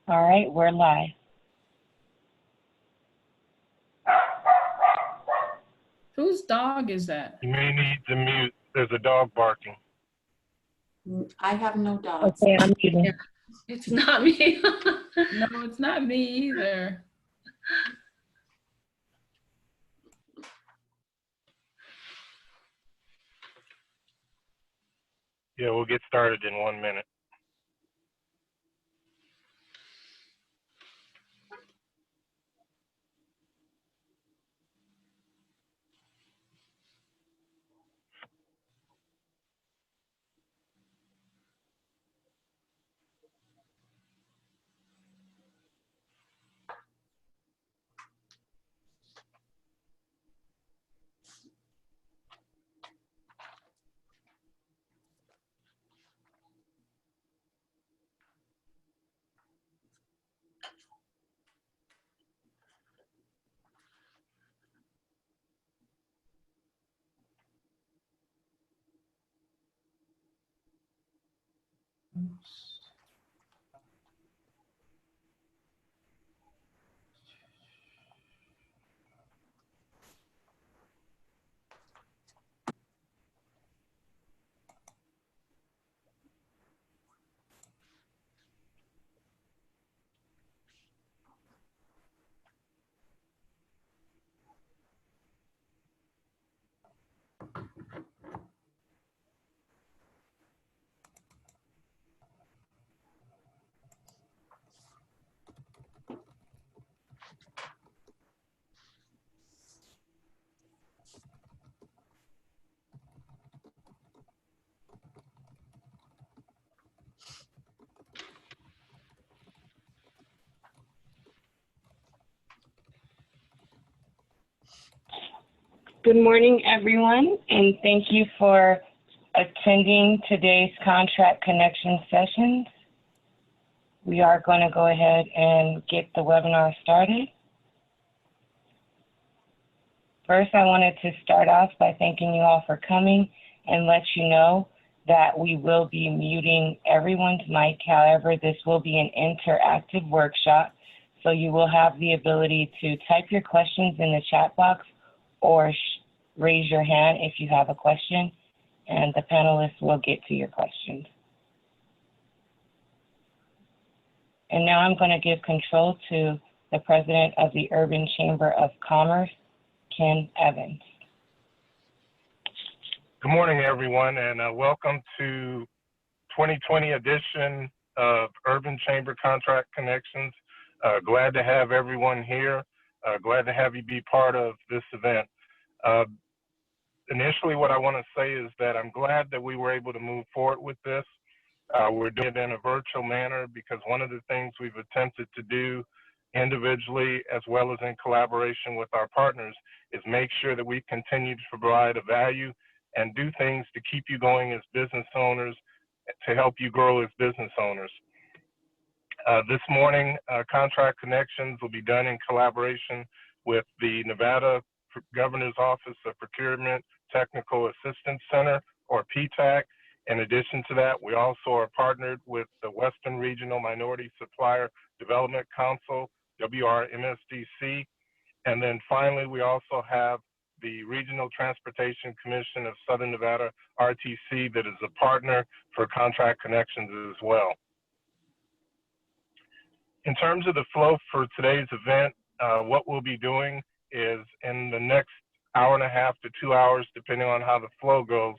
All right, we're live. Whose dog is that? You may need to mute. There's a dog barking. I have no dogs. Okay, I'm muting. Yeah. It's not me. No, it's not me either. Yeah, we'll get started in 1 minute. Good morning, everyone, and thank you for attending today's Contract Connection sessions. We are going to go ahead and get the webinar started. First, I wanted to start off by thanking you all for coming and let you know that we will be muting everyone's mic. However, this will be an interactive workshop, so you will have the ability to type your questions in the chat box or raise your hand if you have a question, and the panelists will get to your questions. And now I'm going to give control to the president of the Urban Chamber of Commerce, Ken Evans. Good morning, everyone, and welcome to 2020 edition of Urban Chamber Contract Connections. Glad to have everyone here. Glad to have you be part of this event. Initially, what I want to say is that I'm glad that we were able to move forward with this. We're doing it in a virtual manner because one of the things we've attempted to do individually as well as in collaboration with our partners is make sure that we continue to provide a value and do things to keep you going as business owners, to help you grow as business owners. This morning, Contract Connections will be done in collaboration with the Nevada Governor's Office of Procurement Technical Assistance Center, or PTAC. In addition to that, we also are partnered with the Western Regional Minority Supplier Development Council, WRMSDC. And then finally, we also have the Regional Transportation Commission of Southern Nevada, RTC, that is a partner for Contract Connections as well. In terms of the flow for today's event, what we'll be doing is in the next hour and a half to 2 hours, depending on how the flow goes,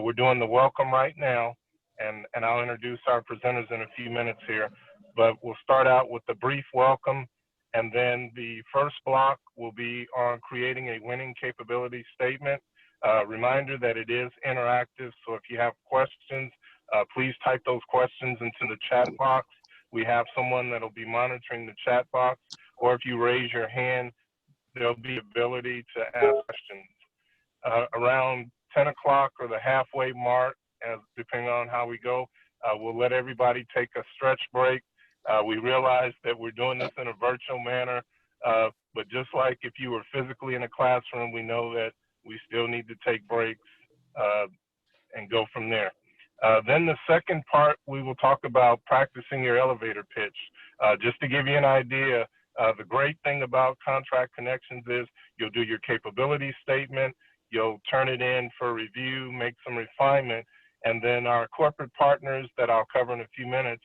we're doing the welcome right now, and I'll introduce our presenters in a few minutes here. But we'll start out with a brief welcome, and then the first block will be on creating a winning capability statement. Reminder that it is interactive, so if you have questions, please type those questions into the chat box. We have someone that'll be monitoring the chat box, or if you raise your hand, there'll be ability to ask questions. Around 10 o'clock or the halfway mark, depending on how we go, we'll let everybody take a stretch break. We realize that we're doing this in a virtual manner, but just like if you were physically in a classroom, we know that we still need to take breaks and go from there. Then the second part, we will talk about practicing your elevator pitch. Just to give you an idea, the great thing about Contract Connections is you'll do your capability statement, you'll turn it in for review, make some refinement, and then our corporate partners that I'll cover in a few minutes,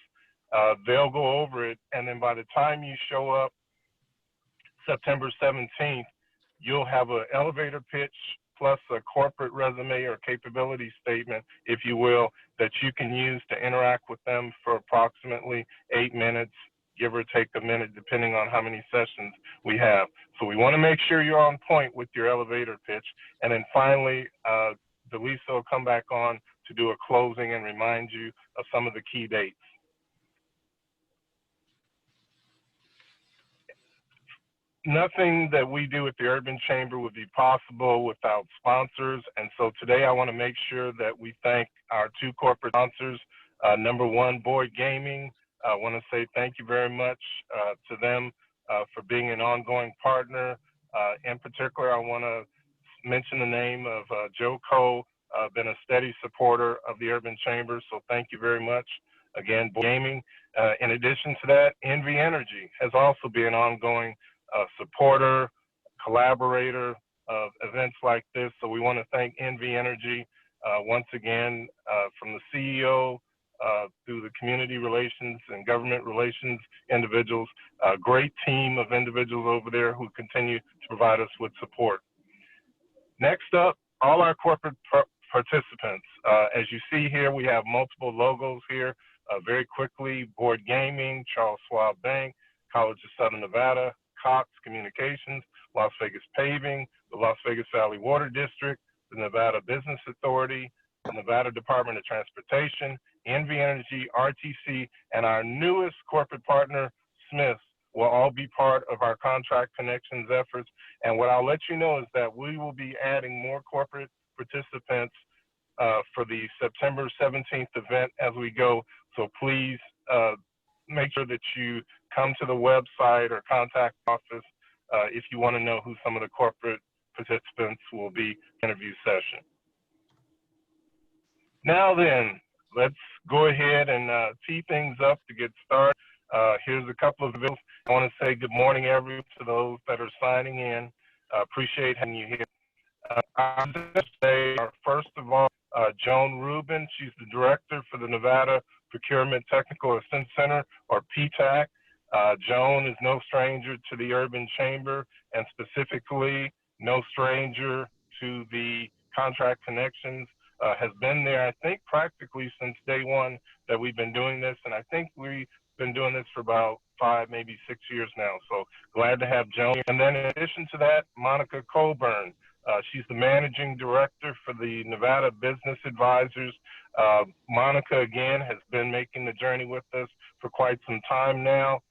they'll go over it, and then by the time you show up September 17th, you'll have an elevator pitch plus a corporate resume or capability statement, if you will, that you can use to interact with them for approximately 8 minutes, give or take a minute, depending on how many sessions we have. So we want to make sure you're on point with your elevator pitch. And then finally, Delisa will come back on to do a closing and remind you of some of the key dates. Nothing that we do at the Urban Chamber would be possible without sponsors. And so today I want to make sure that we thank our two corporate sponsors. Number one, Boyd Gaming. I want to say thank you very much to them for being an ongoing partner. In particular, I want to mention the name of Joe Cole, been a steady supporter of the Urban Chamber. So thank you very much. Again, Boyd Gaming. In addition to that, Envy Energy has also been an ongoing supporter, collaborator of events like this. So we want to thank Envy Energy once again, from the CEO through the community relations and government relations individuals, a great team of individuals over there who continue to provide us with support. Next up, all our corporate participants. As you see here, we have multiple logos here. Very quickly, Boyd Gaming, Charles Schwab Bank, College of Southern Nevada, Cox Communications, Las Vegas Paving, the Las Vegas Valley Water District, the Nevada Business Authority, the Nevada Department of Transportation, Envy Energy, RTC, and our newest corporate partner, Smith, will all be part of our Contract Connections efforts. And what I'll let you know is that we will be adding more corporate participants for the September 17th event as we go. So please make sure that you come to the website or contact office if you want to know who some of the corporate participants will be in the interview session. Now then, let's go ahead and tee things up to get started. Here's a couple of bills. I want to say good morning, everyone, to those that are signing in. Appreciate having you here. I want to say, first of all, Joan Rubin. She's the director for the Nevada Procurement Technical Assistance Center, or PTAC. Joan is no stranger to the Urban Chamber, and specifically no stranger to the Contract Connections. Has been there, I think, practically since day one that we've been doing this, and I think we've been doing this for about 5, maybe 6 years now. So glad to have Joan. And then in addition to that, Monica Colburn. She's the managing director for the Nevada Business Advisors. Monica, again, has been making the journey with us for quite some time now.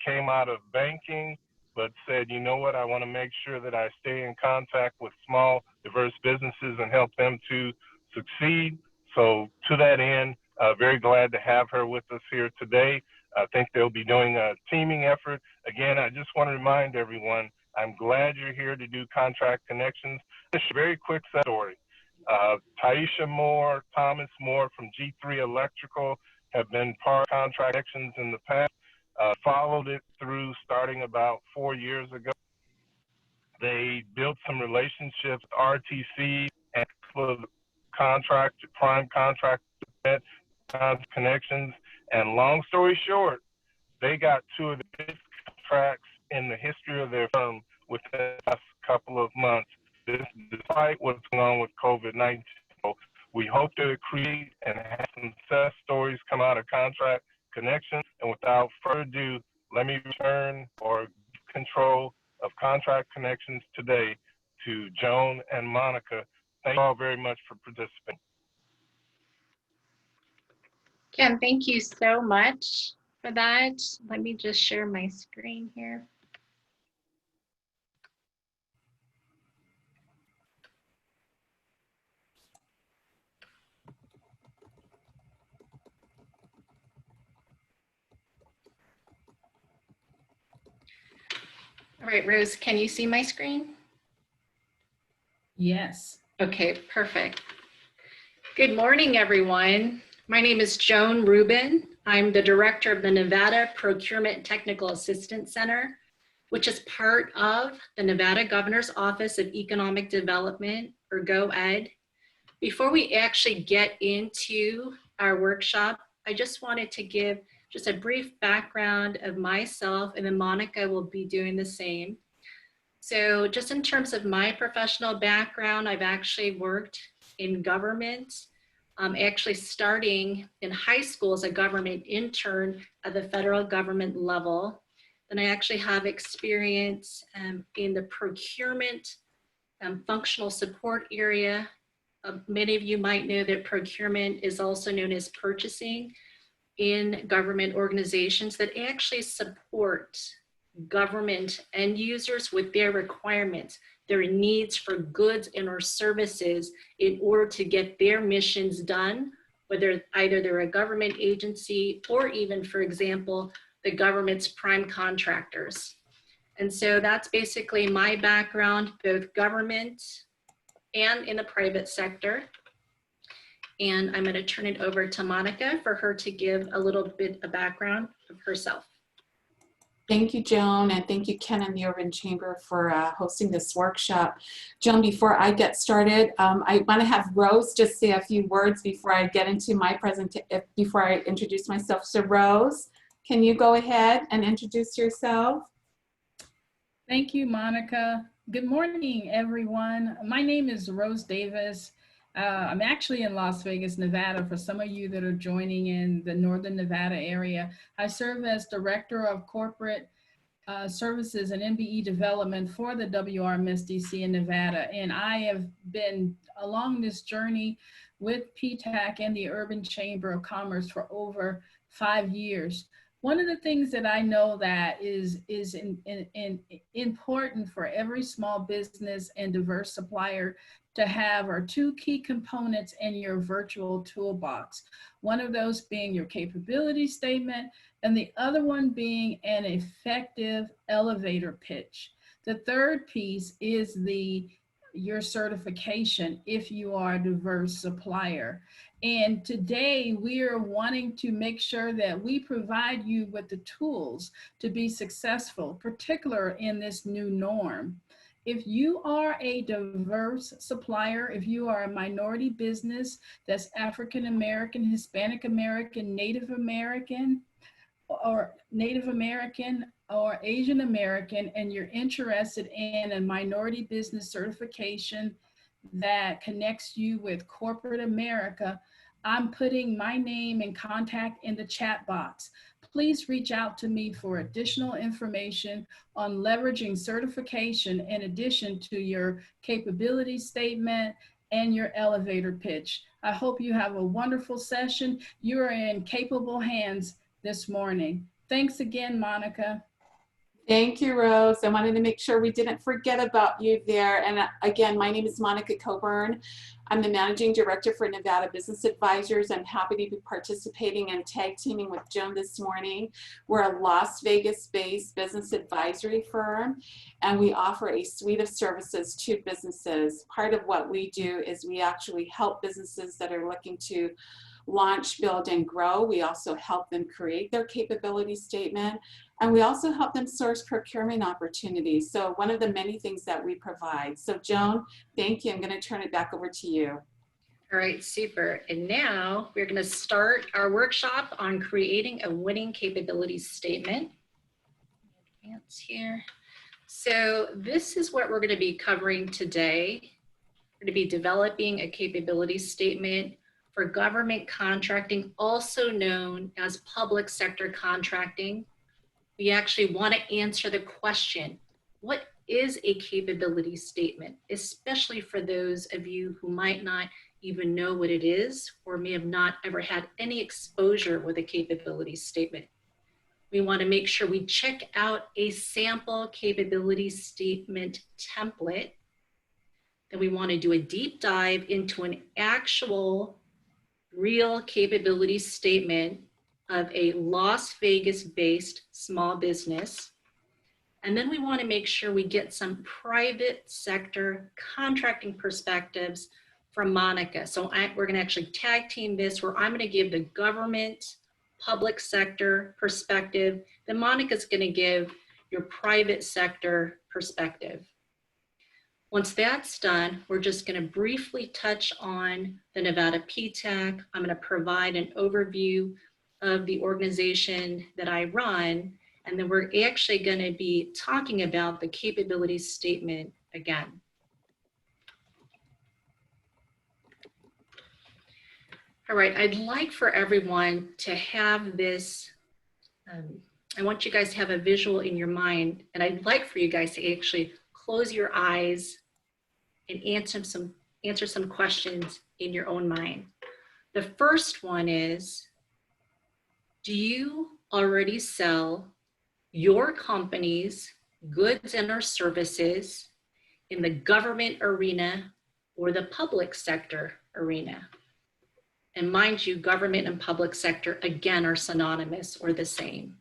Came out of banking, but said, you know what, I want to make sure that I stay in contact with small, diverse businesses and help them to succeed. So to that end, very glad to have her with us here today. I think they'll be doing a teaming effort. Again, I just want to remind everyone, I'm glad you're here to do Contract Connections. Just a very quick story. Taisha Moore, Thomas Moore from G3 Electrical have been part of Contract Connections in the past. Followed it through starting about 4 years ago. They built some relationships with RTC and prime contract connections. And long story short, they got 2 of the biggest contracts in the history of their firm within the last couple of months. This, despite what's going on with COVID-19. So we hope to create and have some success stories come out of Contract Connections. And without further ado, let me return or control of Contract Connections today to Joan and Monica. Thank you all very much for participating. Ken, thank you so much for that. Let me just share my screen here. All right, Rose, can you see my screen? Yes. Okay, perfect. Good morning, everyone. My name is Joan Rubin. I'm the director of the Nevada Procurement Technical Assistance Center, which is part of the Nevada Governor's Office of Economic Development, or GOED. Before we actually get into our workshop, I just wanted to give just a brief background of myself, and then Monica will be doing the same. So just in terms of my professional background, I've actually worked in government, actually starting in high school as a government intern at the federal government level. Then I actually have experience in the procurement functional support area. Many of you might know that procurement is also known as purchasing in government organizations that actually support government end users with their requirements, their needs for goods and or services in order to get their missions done, whether either they're a government agency or even, for example, the government's prime contractors. And so that's basically my background, both government and in the private sector. And I'm going to turn it over to Monica for her to give a little bit of background of herself. Thank you, Joan, and thank you, Ken and the Urban Chamber for hosting this workshop. Joan, before I get started, I want to have Rose just say a few words before I get into my presentation, before I introduce myself. So Rose, can you go ahead and introduce yourself? Thank you, Monica. Good morning, everyone. My name is Rose Davis. I'm actually in Las Vegas, Nevada, for some of you that are joining in the Northern Nevada area. I serve as Director of Corporate Services and MBE Development for the WRMSDC in Nevada. And I have been along this journey with PTAC and the Urban Chamber of Commerce for over 5 years. One of the things that I know that is important for every small business and diverse supplier to have are two key components in your virtual toolbox. One of those being your capability statement, and the other one being an effective elevator pitch. The third piece is your certification if you are a diverse supplier. And today we are wanting to make sure that we provide you with the tools to be successful, particularly in this new norm. If you are a diverse supplier, if you are a minority business that's African American, Hispanic American, Native American, or Asian American, and you're interested in a minority business certification that connects you with corporate America, I'm putting my name and contact in the chat box. Please reach out to me for additional information on leveraging certification in addition to your capability statement and your elevator pitch. I hope you have a wonderful session. You are in capable hands this morning. Thanks again, Monica. Thank you, Rose. I wanted to make sure we didn't forget about you there. And again, my name is Monica Coburn. I'm the Managing Director for Nevada Business Advisors. I'm happy to be participating and tag teaming with Joan this morning. We're a Las Vegas-based business advisory firm, and we offer a suite of services to businesses. Part of what we do is we actually help businesses that are looking to launch, build, and grow. We also help them create their capability statement, and we also help them source procurement opportunities. So one of the many things that we provide. So Joan, thank you. I'm going to turn it back over to you. All right, super. And now we're going to start our workshop on creating a winning capability statement. Advance here. So this is what we're going to be covering today. We're going to be developing a capability statement for government contracting, also known as public sector contracting. We actually want to answer the question, what is a capability statement, especially for those of you who might not even know what it is or may have not ever had any exposure with a capability statement. We want to make sure we check out a sample capability statement template. Then we want to do a deep dive into an actual real capability statement of a Las Vegas-based small business. And then we want to make sure we get some private sector contracting perspectives from Monica. So we're going to actually tag team this, where I'm going to give the government, public sector perspective. Then Monica's going to give your private sector perspective. Once that's done, we're just going to briefly touch on the Nevada PTAC. I'm going to provide an overview of the organization that I run, and then we're actually going to be talking about the capability statement again. All right, I'd like for everyone to have this, I want you guys to have a visual in your mind, and I'd like for you guys to actually close your eyes and answer some questions in your own mind. The first one is, do you already sell your company's goods and or services in the government arena or the public sector arena? And mind you, government and public sector, again, are synonymous or the same.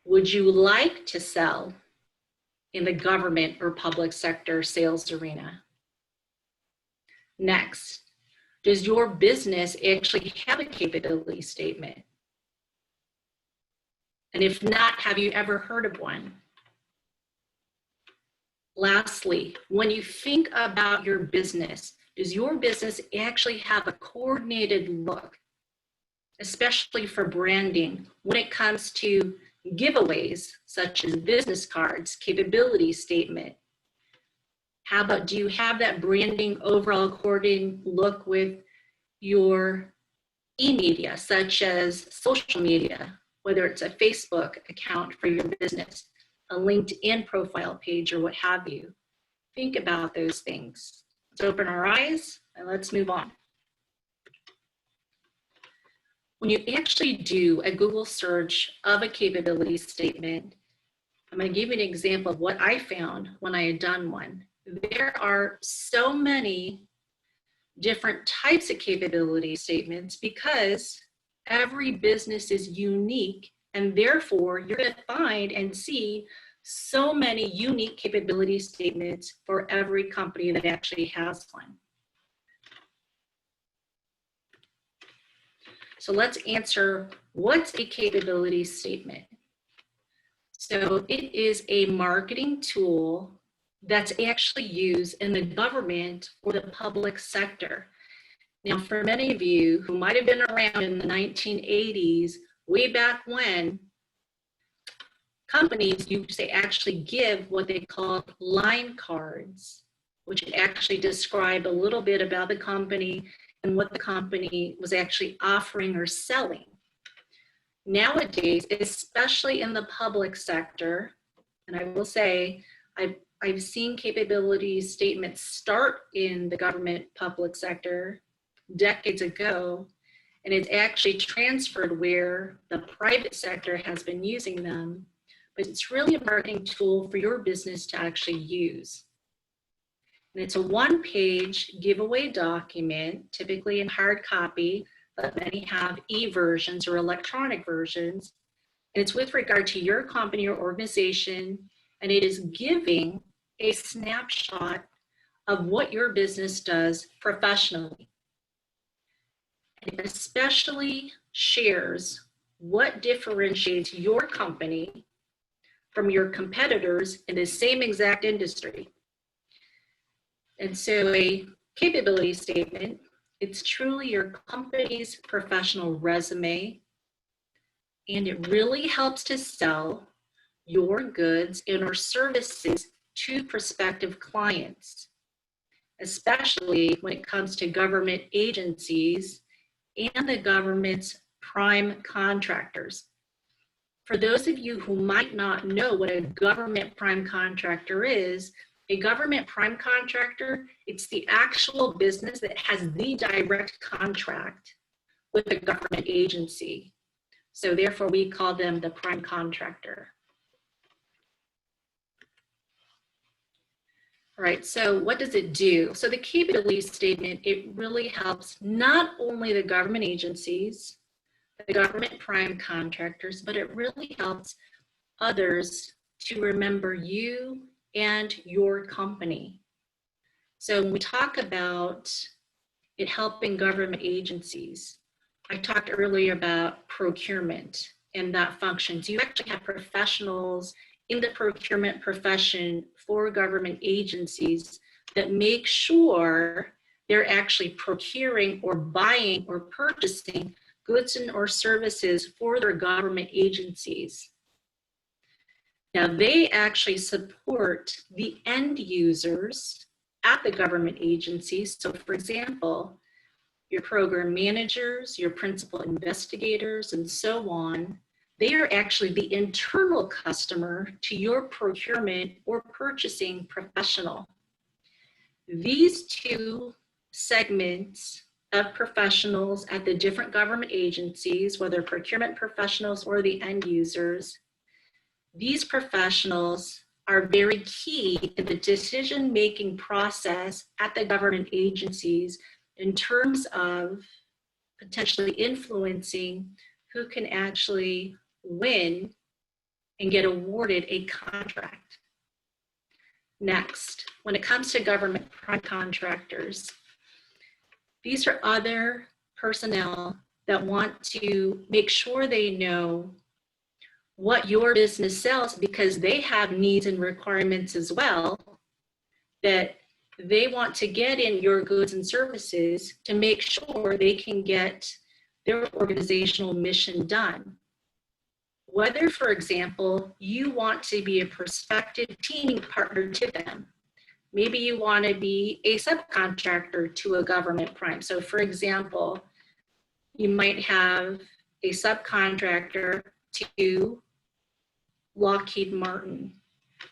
Would you like to sell in the government or public sector sales arena? Next, does your business actually have a capability statement? And if not, have you ever heard of one? Lastly, when you think about your business, does your business actually have a coordinated look, especially for branding, when it comes to giveaways such as business cards, capability statement? How about, do you have that branding overall coordinated look with your e-media, such as social media, whether it's a Facebook account for your business, a LinkedIn profile page, or what have you? Think about those things. Let's open our eyes and let's move on. When you actually do a Google search of a capability statement, I'm going to give you an example of what I found when I had done one. There are so many different types of capability statements because every business is unique, and therefore you're going to find and see so many unique capability statements for every company that actually has one. So let's answer, what's a capability statement? So it is a marketing tool that's actually used in the government or the public sector. Now, for many of you who might have been around in the 1980s, way back when, companies used to actually give what they call line cards, which actually describe a little bit about the company and what the company was actually offering or selling. Nowadays, especially in the public sector, and I will say, I've seen capability statements start in the government public sector decades ago, and it's actually transferred where the private sector has been using them, but it's really a marketing tool for your business to actually use. And it's a one-page giveaway document, typically in hard copy, but many have e-versions or electronic versions. And it's with regard to your company or organization, and it is giving a snapshot of what your business does professionally. And it especially shares what differentiates your company from your competitors in the same exact industry. And so a capability statement, it's truly your company's professional resume, and it really helps to sell your goods and or services to prospective clients, especially when it comes to government agencies and the government's prime contractors. For those of you who might not know what a government prime contractor is, a government prime contractor, it's the actual business that has the direct contract with the government agency. So therefore we call them the prime contractor. All right, so what does it do? So the capability statement, it really helps not only the government agencies, the government prime contractors, but it really helps others to remember you and your company. So when we talk about it helping government agencies, I talked earlier about procurement and that functions. You actually have professionals in the procurement profession for government agencies that make sure they're actually procuring or buying or purchasing goods and or services for their government agencies. Now they actually support the end users at the government agencies. So for example, your program managers, your principal investigators, and so on, they are actually the internal customer to your procurement or purchasing professional. These two segments of professionals at the different government agencies, whether procurement professionals or the end users, these professionals are very key in the decision-making process at the government agencies in terms of potentially influencing who can actually win and get awarded a contract. Next, when it comes to government prime contractors, these are other personnel that want to make sure they know what your business sells because they have needs and requirements as well that they want to get in your goods and services to make sure they can get their organizational mission done. Whether, for example, you want to be a prospective teaming partner to them. Maybe you want to be a subcontractor to a government prime. So for example, you might have a subcontractor to Lockheed Martin.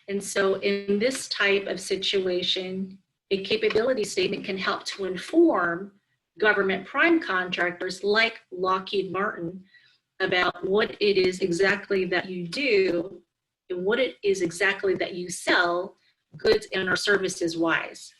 And so in this type of situation, a capability statement can help to inform government prime contractors like Lockheed Martin about what it is exactly that you do and what it is exactly that you sell goods and or services wise.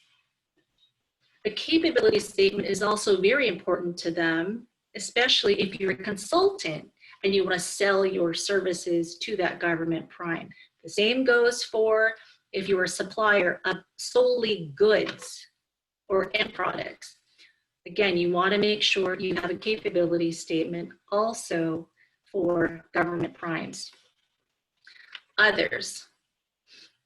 A capability statement is also very important to them, especially if you're a consultant and you want to sell your services to that government prime. The same goes for if you're a supplier of solely goods or end products. Again, you want to make sure you have a capability statement also for government primes. Others.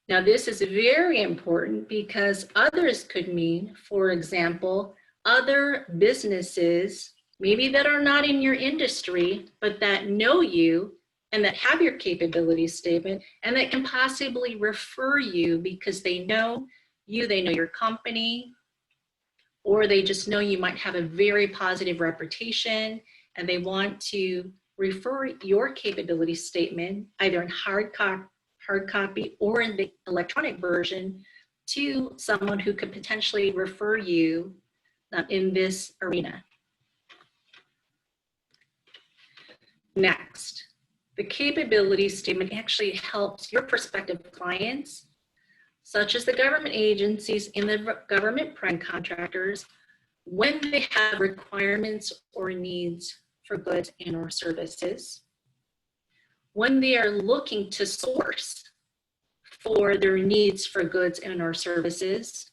Now this is very important because others could mean, for example, other businesses, maybe that are not in your industry, but that know you and that have your capability statement and that can possibly refer you because they know you, they know your company, or they just know you might have a very positive reputation and they want to refer your capability statement either in hard copy or in the electronic version to someone who could potentially refer you in this arena. Next, the capability statement actually helps your prospective clients, such as the government agencies and the government prime contractors, when they have requirements or needs for goods and or services, when they are looking to source for their needs for goods and or services,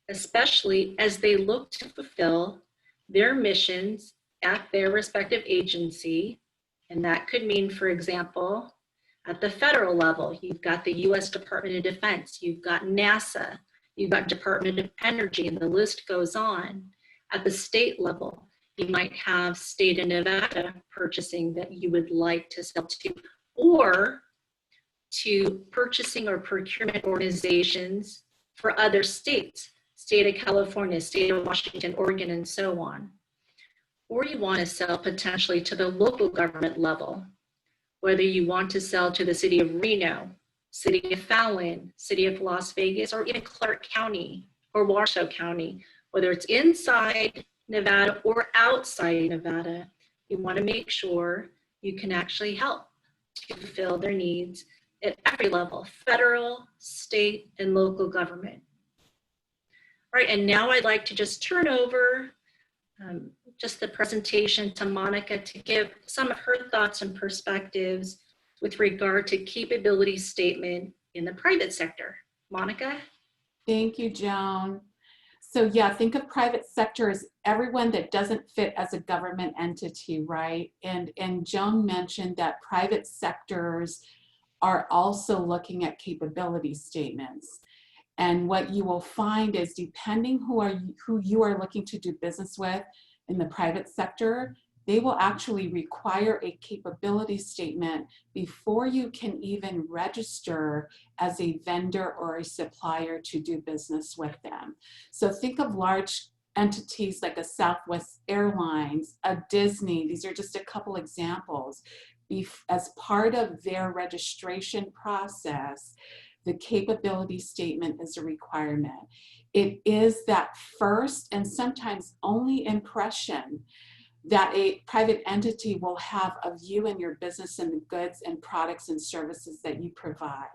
especially as they look to fulfill their missions at their respective agency. And that could mean, for example, at the federal level, you've got the US Department of Defense, you've got NASA, you've got Department of Energy, and the list goes on. At the state level, you might have state of Nevada purchasing that you would like to sell to, or to purchasing or procurement organizations for other states, state of California, state of Washington, Oregon, and so on. Or you want to sell potentially to the local government level, whether you want to sell to the city of Reno, city of Fallon, city of Las Vegas, or even Clark County or Washoe County, whether it's inside Nevada or outside Nevada, you want to make sure you can actually help to fulfill their needs at every level, federal, state, and local government. All right, and now I'd like to just turn over just the presentation to Monica to give some of her thoughts and perspectives with regard to capability statement in the private sector. Monica? Thank you, Joan. So yeah, think of private sector as everyone that doesn't fit as a government entity, right? And Joan mentioned that private sectors are also looking at capability statements. And what you will find is, depending who you are looking to do business with in the private sector, they will actually require a capability statement before you can even register as a vendor or a supplier to do business with them. So think of large entities like a Southwest Airlines, a Disney. These are just a couple examples. As part of their registration process, the capability statement is a requirement. It is that first and sometimes only impression that a private entity will have of you and your business and the goods and products and services that you provide.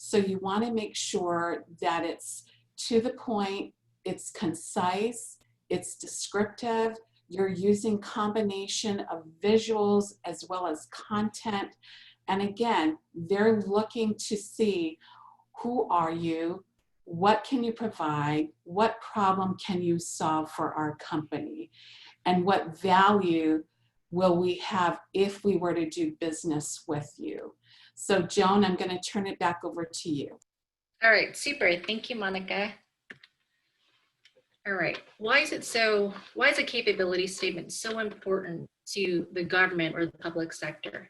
So you want to make sure that it's to the point, it's concise, it's descriptive, you're using combination of visuals as well as content. And again, they're looking to see, who are you? What can you provide? What problem can you solve for our company? And what value will we have if we were to do business with you? So Joan, I'm going to turn it back over to you. All right, super. Thank you, Monica. All right, why is a capability statement so important to the government or the public sector?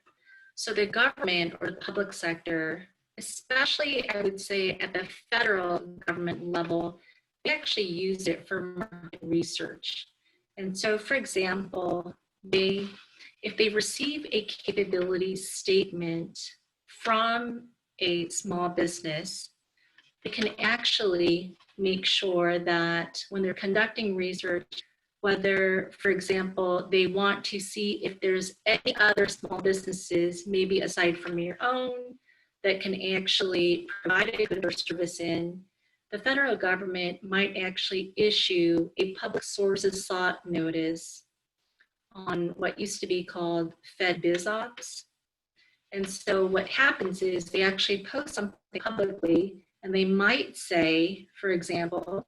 So the government or the public sector, especially I would say at the federal government level, they actually use it for market research. And so, for example, if they receive a capability statement from a small business, they can actually make sure that when they're conducting research, whether, for example, they want to see if there's any other small businesses, maybe aside from your own, that can actually provide a good or service in, the federal government might actually issue a public sources sought notice on what used to be called Fed Biz Ops. And so what happens is they actually post something publicly, and they might say, for example,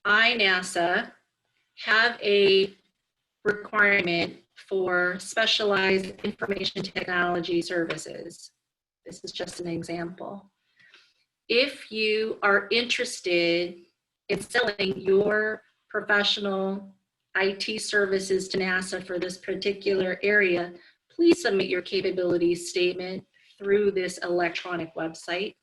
I, NASA, have a requirement for specialized information technology services. This is just an example. If you are interested in selling your professional IT services to NASA for this particular area, please submit your capability statement through this electronic website.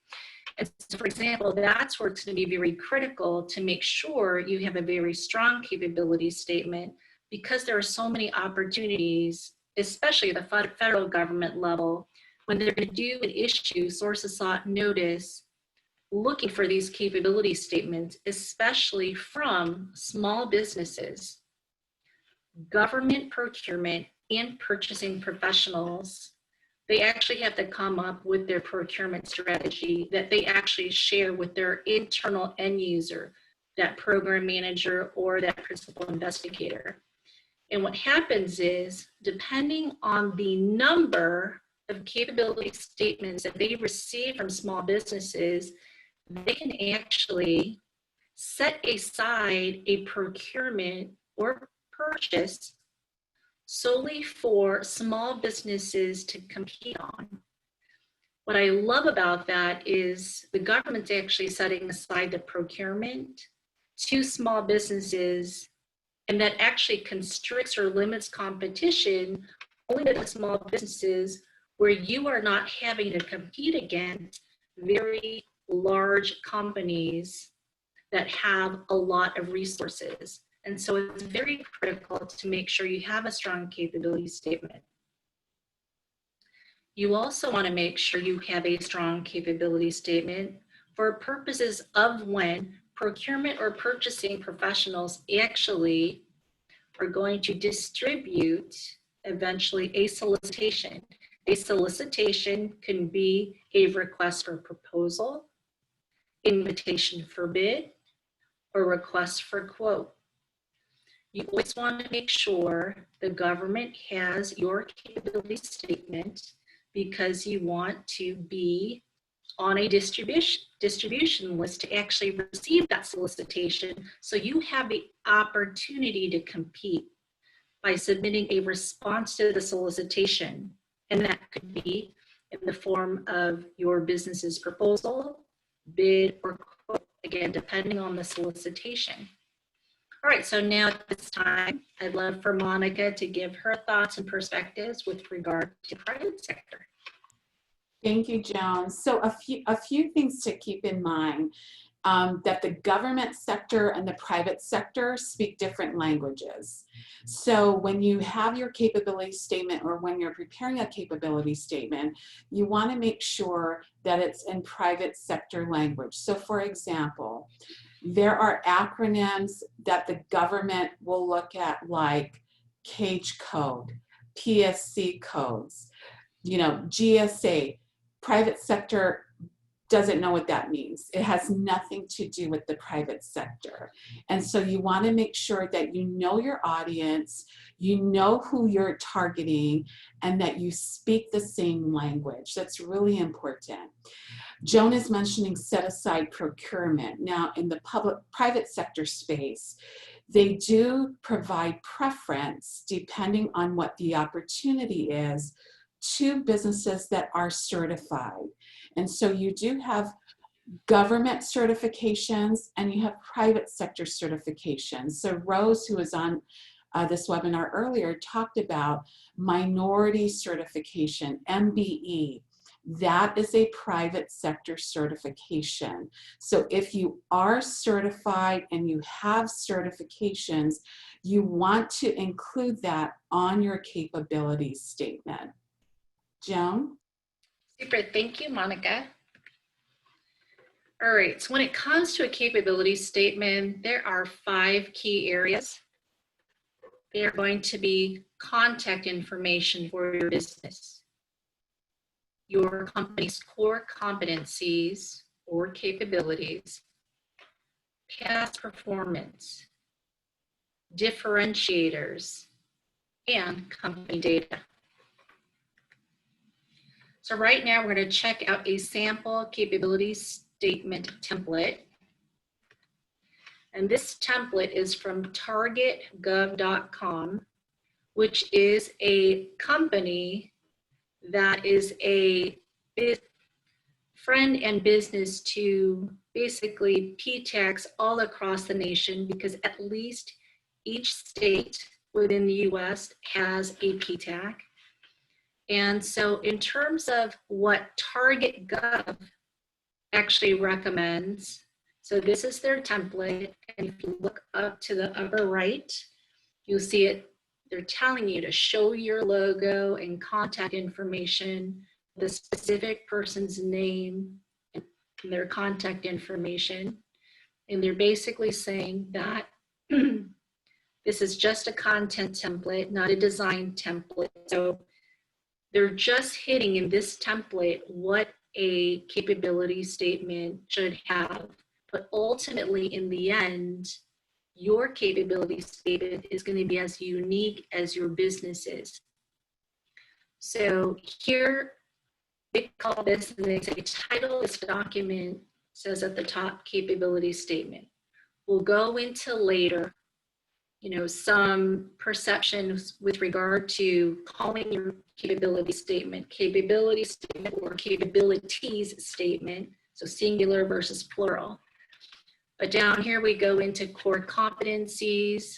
And so, for example, that's where it's going to be very critical to make sure you have a very strong capability statement, because there are so many opportunities, especially at the federal government level, when they're going to do an issue sources sought notice looking for these capability statements, especially from small businesses, government procurement and purchasing professionals. They actually have to come up with their procurement strategy that they actually share with their internal end user, that program manager or that principal investigator. And what happens is, depending on the number of capability statements that they receive from small businesses, they can actually set aside a procurement or purchase solely for small businesses to compete on. What I love about that is the government's actually setting aside the procurement to small businesses, and that actually constricts or limits competition only to the small businesses where you are not having to compete against very large companies that have a lot of resources. And so it's very critical to make sure you have a strong capability statement. You also want to make sure you have a strong capability statement for purposes of when procurement or purchasing professionals actually are going to distribute eventually a solicitation. A solicitation can be a request for proposal, invitation for bid, or request for quote. You always want to make sure the government has your capability statement, because you want to be on a distribution list to actually receive that solicitation. So you have the opportunity to compete by submitting a response to the solicitation. And that could be in the form of your business's proposal, bid, or quote, again, depending on the solicitation. All right, so now at this time, I'd love for Monica to give her thoughts and perspectives with regard to private sector. Thank you, Joan. So a few things to keep in mind, that the government sector and the private sector speak different languages. So when you have your capability statement, or when you're preparing a capability statement, you want to make sure that it's in private sector language. So for example, there are acronyms that the government will look at, like CAGE code, PSC codes, you know, GSA. Private sector doesn't know what that means. It has nothing to do with the private sector. And so you want to make sure that you know your audience, you know who you're targeting, and that you speak the same language. That's really important. Joan is mentioning set-aside procurement. Now, in the private sector space, they do provide preference, depending on what the opportunity is, to businesses that are certified. And so you do have government certifications and you have private sector certifications. So Rose, who was on this webinar earlier, talked about minority certification, MBE. That is a private sector certification. So if you are certified and you have certifications, you want to include that on your capability statement. Joan? Super, thank you, Monica. All right, so when it comes to a capability statement, there are 5 key areas. They are going to be contact information for your business, your company's core competencies or capabilities, past performance, differentiators, and company data. So right now we're going to check out a sample capability statement template. And this template is from targetgov.com, which is a company that is a friend and business to basically PTACs all across the nation, because at least each state within the US has a PTAC. And so in terms of what TargetGov actually recommends, so this is their template, and if you look up to the upper right, you'll see it. They're telling you to show your logo and contact information, the specific person's name and their contact information. And they're basically saying that this is just a content template, not a design template. So they're just hitting in this template what a capability statement should have. But ultimately, in the end, your capability statement is going to be as unique as your business is. So here, they call this, and they say, title this document, says at the top, capability statement. We'll go into later, you know, some perceptions with regard to calling your capability statement or capabilities statement, so singular versus plural. But down here we go into core competencies.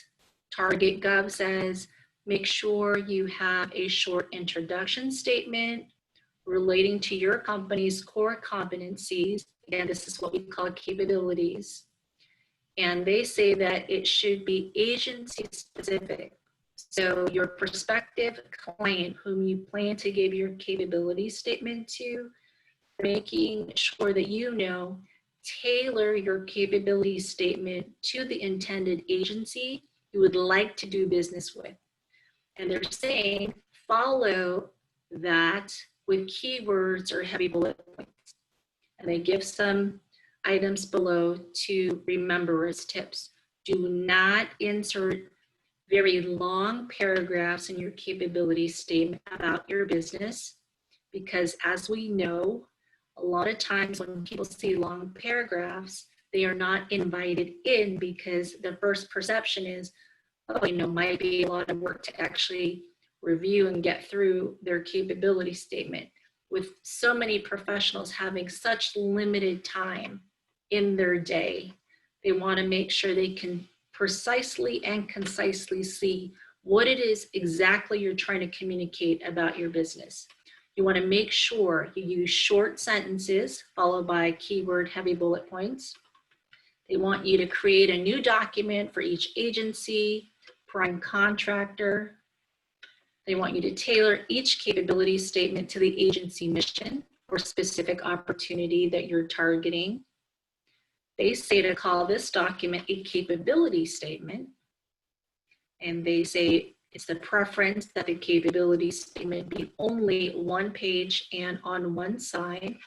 TargetGov says, make sure you have a short introduction statement relating to your company's core competencies. Again, this is what we call capabilities. And they say that it should be agency specific. So your prospective client whom you plan to give your capability statement to, making sure that you know, tailor your capability statement to the intended agency you would like to do business with. And they're saying follow that with keywords or heavy bullet points. And they give some items below to remember as tips. Do not insert very long paragraphs in your capability statement about your business, because as we know, A lot of times when people see long paragraphs, they are not invited in because the first perception is, oh, might be a lot of work to actually review and get through their capability statement. With so many professionals having such limited time in their day, they want to make sure they can precisely and concisely see what it is exactly you're trying to communicate about your business. You want to make sure you use short sentences followed by keyword heavy bullet points. They want you to create a new document for each agency, prime contractor. They want you to tailor each capability statement to the agency mission or specific opportunity that you're targeting. They say to call this document a capability statement. And they say it's the preference that the capability statement be only one page and on one side.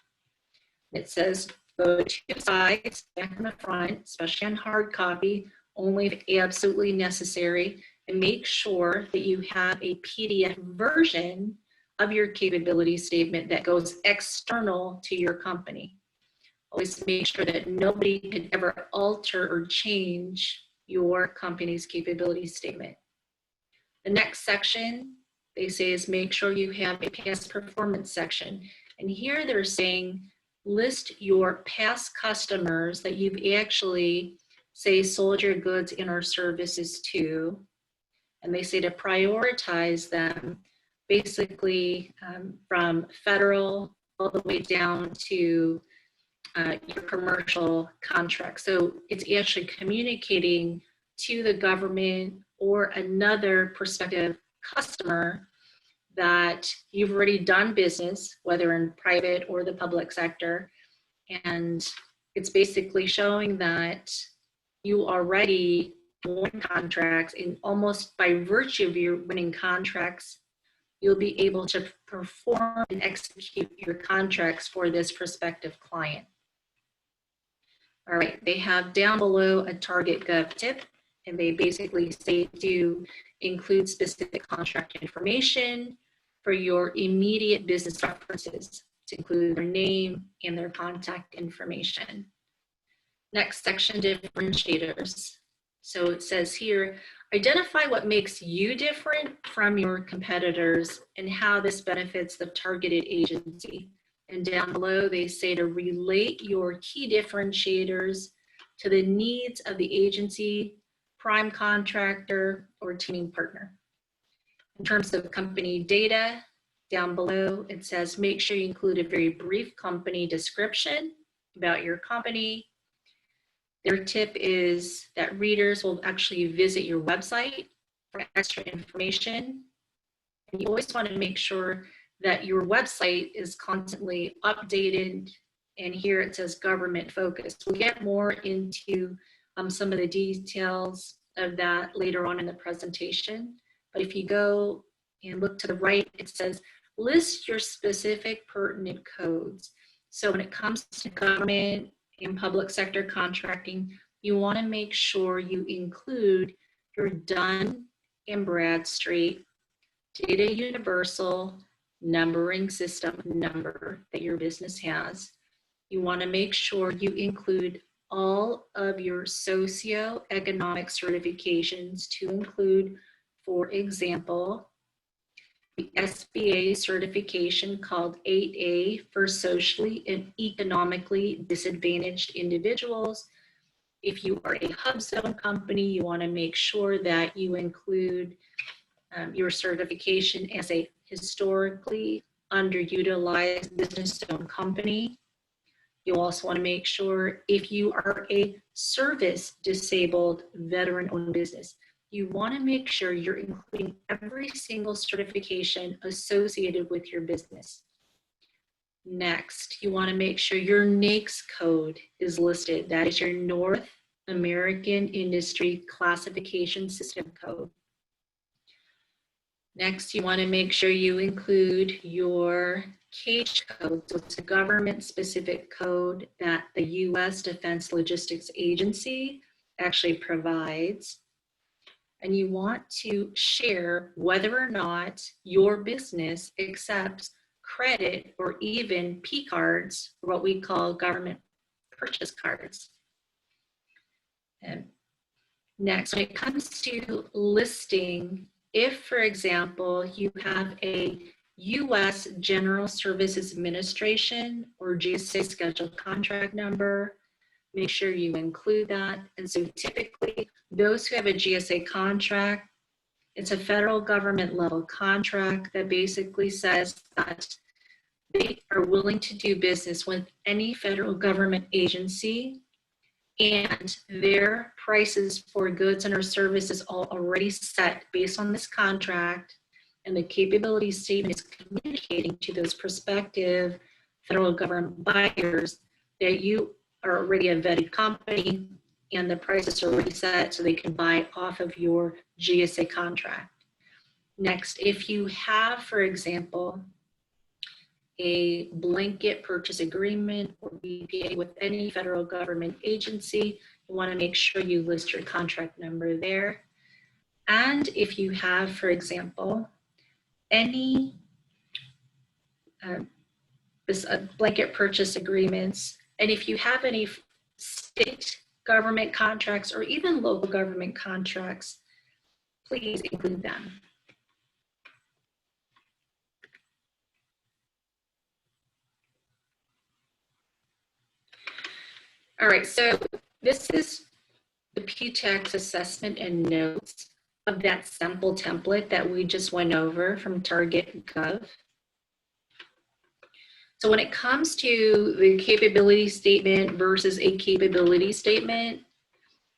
It says go 2 sides, back and the front, especially on hard copy, only if absolutely necessary, and make sure that you have a PDF version of your capability statement that goes external to your company. Always make sure that nobody could ever alter or change your company's capability statement. The next section, they say, is make sure you have a past performance section. And here they're saying, list your past customers that you've actually, say, sold your goods and or services to. And they say to prioritize them basically from federal all the way down to your commercial contract. So it's actually communicating to the government or another prospective customer that you've already done business, whether in private or the public sector. And it's basically showing that you already won contracts, and almost by virtue of your winning contracts, you'll be able to perform and execute your contracts for this prospective client. All right, they have down below a target gov tip, and they basically say to include specific contract information for your immediate business references, to include their name and their contact information. Next section, differentiators. So it says here, identify what makes you different from your competitors and how this benefits the targeted agency. And down below, they say to relate your key differentiators to the needs of the agency, prime contractor, or teaming partner. In terms of company data, down below, it says make sure you include a very brief company description about your company. Their tip is that readers will actually visit your website for extra information. And you always want to make sure that your website is constantly updated. And here it says government focused. We'll get more into some of the details of that later on in the presentation. But if you go and look to the right, it says list your specific pertinent codes. So when it comes to government and public sector contracting, you want to make sure you include your Dun and Bradstreet data universal numbering system number that your business has. You want to make sure you include all of your socioeconomic certifications to include, for example, the SBA certification called 8A for socially and economically disadvantaged individuals. If you are a hub zone company, you want to make sure that you include your certification as a historically underutilized business zone company. You also want to make sure if you are a service disabled veteran-owned business, you want to make sure you're including every single certification associated with your business. Next, you want to make sure your NAICS code is listed. That is your North American Industry Classification System code. Next, you want to make sure you include your CAGE code. So it's a government-specific code that the U.S. Defense Logistics Agency actually provides. And you want to share whether or not your business accepts credit, or even P cards, or what we call government purchase cards. And next, when it comes to listing, if, for example, you have a U.S. General Services Administration or GSA scheduled contract number, make sure you include that. And so typically, those who have a GSA contract, it's a federal government level contract that basically says that they are willing to do business with any federal government agency, and their prices for goods and or services are already set based on this contract, and the capability statement is communicating to those prospective federal government buyers that you are already a vetted company and the prices are already set so they can buy off of your GSA contract. Next, if you have, for example, a blanket purchase agreement or BPA with any federal government agency, you want to make sure you list your contract number there. And if you have, for example, any blanket purchase agreements, and if you have any state government contracts or even local government contracts, please include them. All right, so this is the PTAX assessment and notes of that sample template that we just went over from Target Gov. So when it comes to the capability statement versus a capability statement,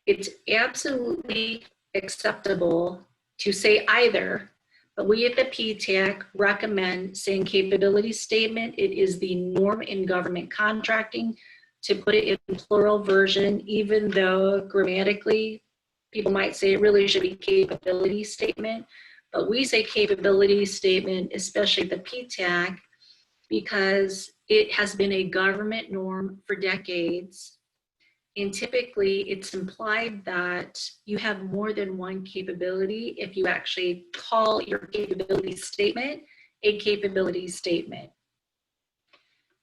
it's absolutely acceptable to say either, but we at the PTAC recommend saying capability statement. It is the norm in government contracting to put it in plural version, even though grammatically people might say it really should be capability statement, but we say capability statement, especially the PTAC, because it has been a government norm for decades. And typically it's implied that you have more than one capability if you actually call your capability statement a capability statement.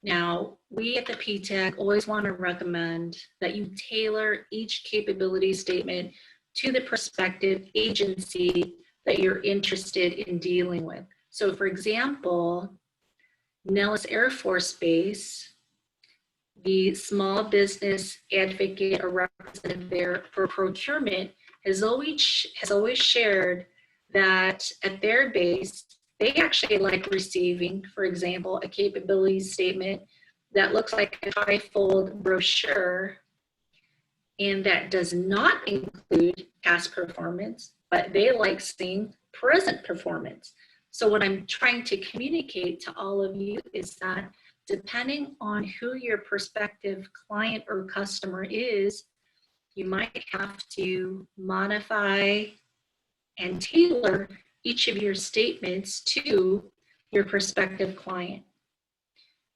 Now, we at the PTAC always want to recommend that you tailor each capability statement to the prospective agency that you're interested in dealing with. So for example, Nellis Air Force Base, the small business advocate or representative there for procurement has always shared that at their base, they actually like receiving, for example, a capability statement that looks like a 5-fold brochure and that does not include past performance, but they like seeing present performance. So what I'm trying to communicate to all of you is that depending on who your prospective client or customer is, you might have to modify and tailor each of your statements to your prospective client.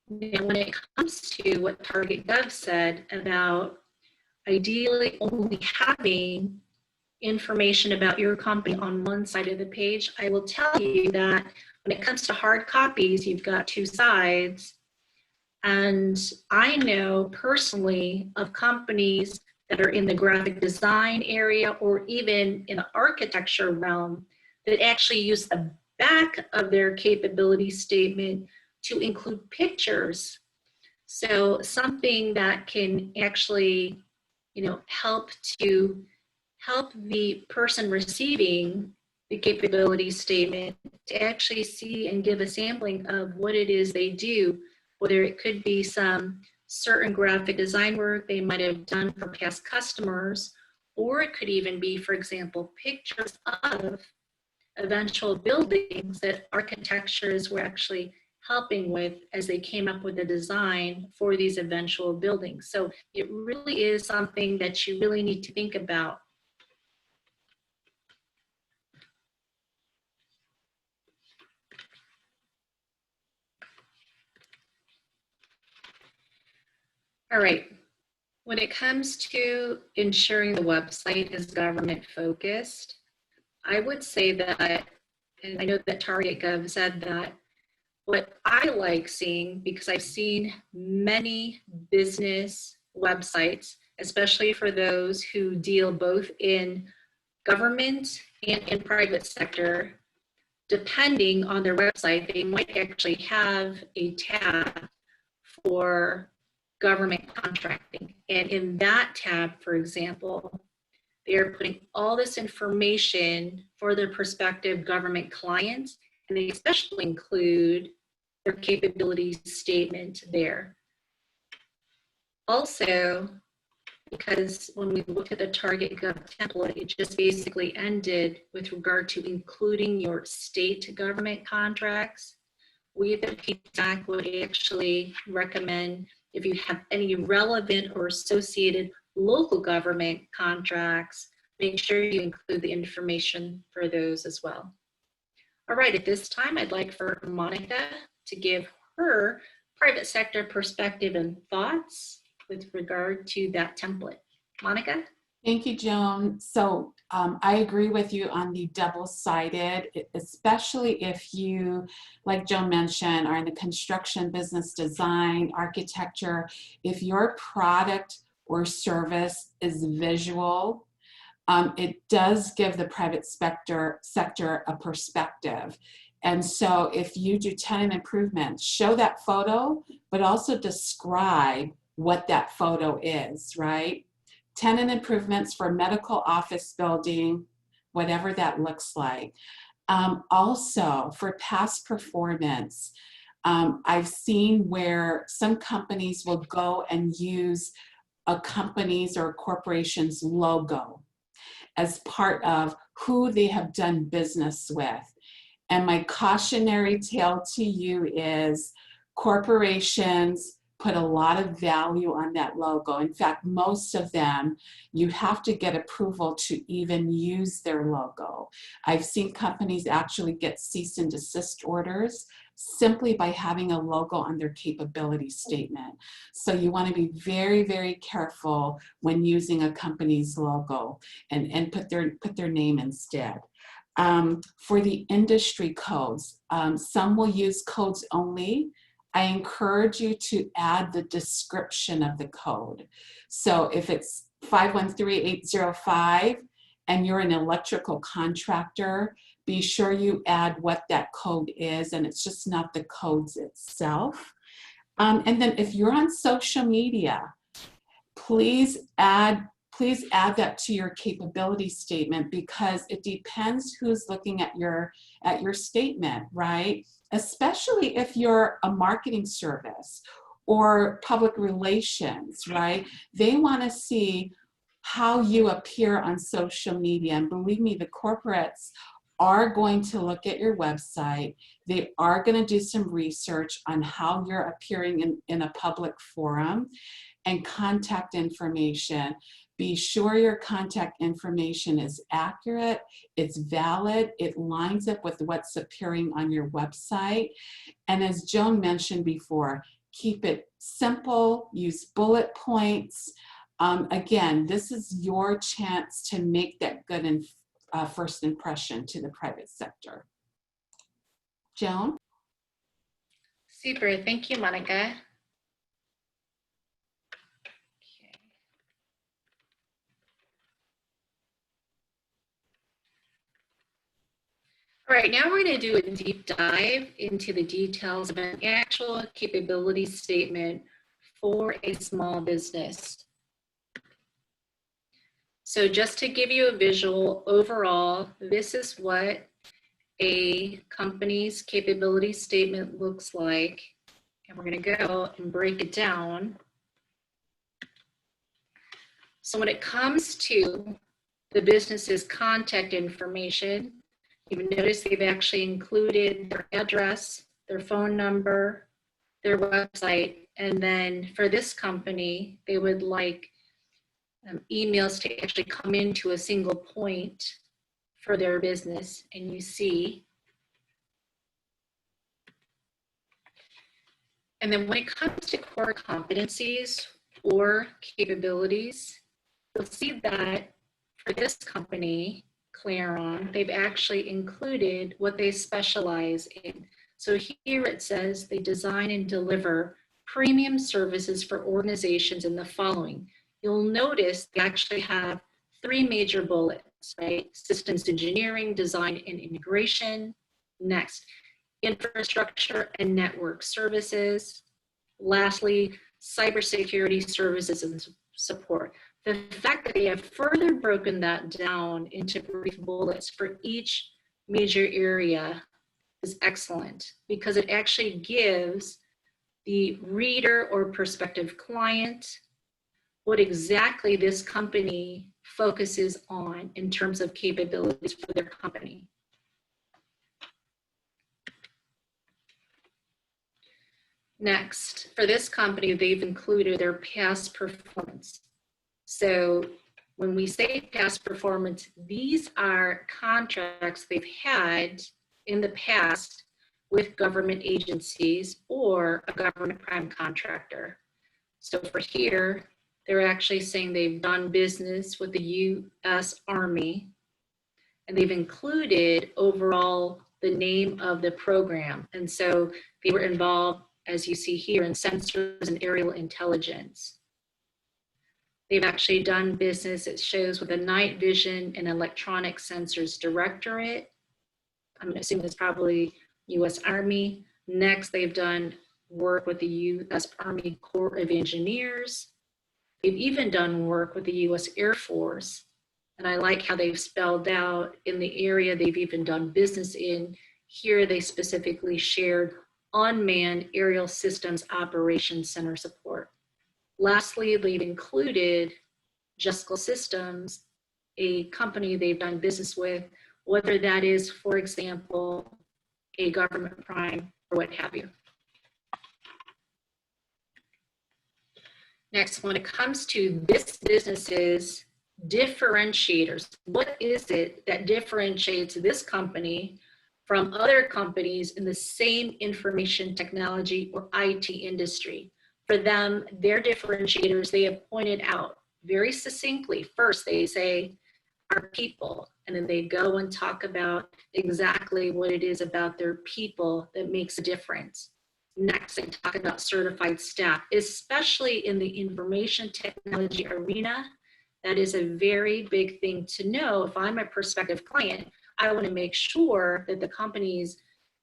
Now, when it comes to what Target Gov said about ideally only having information about your company on one side of the page, I will tell you that when it comes to hard copies, you've got two sides. And I know personally of companies that are in the graphic design area or even in the architecture realm that actually use the back of their capability statement to include pictures. So something that can actually, help the person receiving the capability statement to actually see and give a sampling of what it is they do, whether it could be some certain graphic design work they might have done for past customers, or it could even be, for example, pictures of eventual buildings that architectures were actually helping with as they came up with the design for these eventual buildings. So it really is something that you really need to think about. All right, when it comes to ensuring the website is government focused, I would say that, and I know that Target Gov said that What I like seeing, because I've seen many business websites, especially for those who deal both in government and in private sector, depending on their website, they might actually have a tab for government contracting. And in that tab, for example, they are putting all this information for their prospective government clients, and they especially include their capabilities statement there. Also, because when we look at the Target Gov template, it just basically ended with regard to including your state government contracts. We at the PTAC would actually recommend, if you have any relevant or associated local government contracts, make sure you include the information for those as well. All right, at this time, I'd like for Monica to give her private sector perspective and thoughts with regard to that template. Monica? Thank you, Joan. So I agree with you on the double-sided, especially if you, like Joan mentioned, are in the construction, business design, architecture. If your product or service is visual, it does give the private sector a perspective. And so if you do tenant improvements, show that photo, but also describe what that photo is, right? Tenant improvements for medical office building, whatever that looks like. Also, for past performance, I've seen where some companies will go and use a company's or a corporation's logo as part of who they have done business with. And my cautionary tale to you is corporations put a lot of value on that logo. In fact, most of them, you have to get approval to even use their logo. I've seen companies actually get cease and desist orders simply by having a logo on their capability statement. So you want to be very, very careful when using a company's logo and put their name instead. For the industry codes, some will use codes only. I encourage you to add the description of the code. So if it's 513805 and you're an electrical contractor, be sure you add what that code is, and it's just not the codes itself. And then if you're on social media, please add that to your capability statement, because it depends who's looking at your statement, right? Especially if you're a marketing service or public relations, right? They want to see how you appear on social media. And believe me, the corporates are going to look at your website. They are going to do some research on how you're appearing in a public forum. And contact information. Be sure your contact information is accurate, it's valid, it lines up with what's appearing on your website. And as Joan mentioned before, keep it simple, use bullet points. Again, this is your chance to make that good first impression to the private sector. Joan? Super, thank you, Monica. All right, now we're going to do a deep dive into the details of an actual capability statement for a small business. So just to give you a visual overall, this is what a company's capability statement looks like. And we're going to go and break it down. So when it comes to the business's contact information, you've noticed they've actually included their address, their phone number, their website, and then for this company, they would like emails to actually come into a single point for their business, and you see. And then when it comes to core competencies or capabilities, you'll see that for this company, Claron, they've actually included what they specialize in. So here it says they design and deliver premium services for organizations in the following. You'll notice they actually have 3 major bullets, right? Systems engineering, design and integration. Next, infrastructure and network services. Lastly, cybersecurity services and support. The fact that they have further broken that down into brief bullets for each major area is excellent, because it actually gives the reader or prospective client what exactly this company focuses on in terms of capabilities for their company. Next, for this company, they've included their past performance. So when we say past performance, these are contracts they've had in the past with government agencies or a government prime contractor. So for here, they're actually saying they've done business with the U.S. Army, and they've included overall the name of the program. And so they were involved, as you see here, in sensors and aerial intelligence. They've actually done business, it shows, with the Night Vision and Electronic Sensors Directorate. I'm assuming it's probably U.S. Army. Next, they've done work with the U.S. Army Corps of Engineers. They've even done work with the U.S. Air Force. And I like how they've spelled out in the area they've even done business in. Here they specifically shared Unmanned Aerial Systems Operations Center support. Lastly, they've included Justical Systems, a company they've done business with, whether that is, for example, a government prime or what have you. Next, when it comes to this business's differentiators, what is it that differentiates this company from other companies in the same information technology or IT industry? For them, their differentiators, they have pointed out very succinctly. First, they say our people, and then they go and talk about exactly what it is about their people that makes a difference. Next, they talk about certified staff, especially in the information technology arena. That is a very big thing to know. If I'm a prospective client, I want to make sure that the company's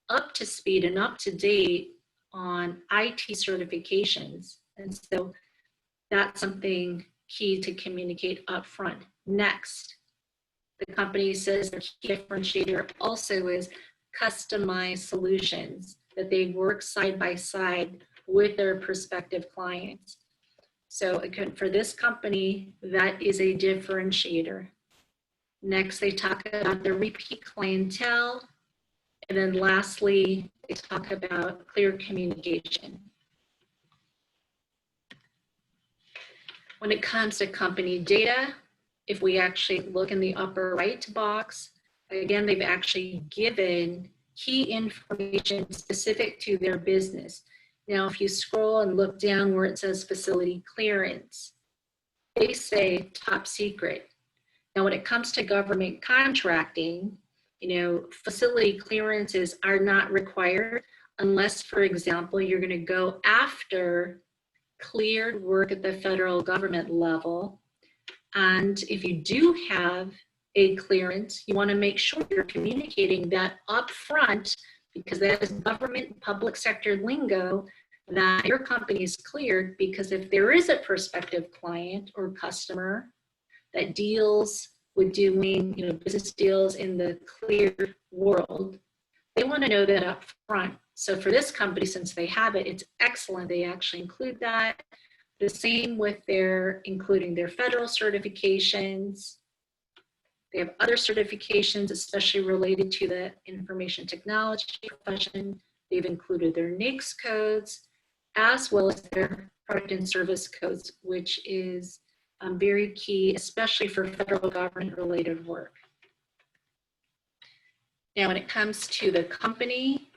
up to speed and up to date on IT certifications. And so that's something key to communicate up front. Next, the company says their key differentiator also is customized solutions, that they work side by side with their prospective clients. So again, for this company, that is a differentiator. Next, they talk about the repeat clientele. And then lastly, they talk about clear communication. When it comes to company data, if we actually look in the upper right box, again, they've actually given key information specific to their business. Now, if you scroll and look down where it says facility clearance, they say top secret. Now, when it comes to government contracting, facility clearances are not required unless, for example, you're going to go after cleared work at the federal government level. And if you do have a clearance, you want to make sure you're communicating that up front, because that is government public sector lingo, that your company is cleared. Because if there is a prospective client or customer that deals with doing business deals in the cleared world, they want to know that up front. So for this company, since they have it, it's excellent. They actually include that. The same with including their federal certifications. They have other certifications, especially related to the information technology profession. They've included their NAICS codes, as well as their product and service codes, which is very key, especially for federal government related work. Now, when it comes to the company,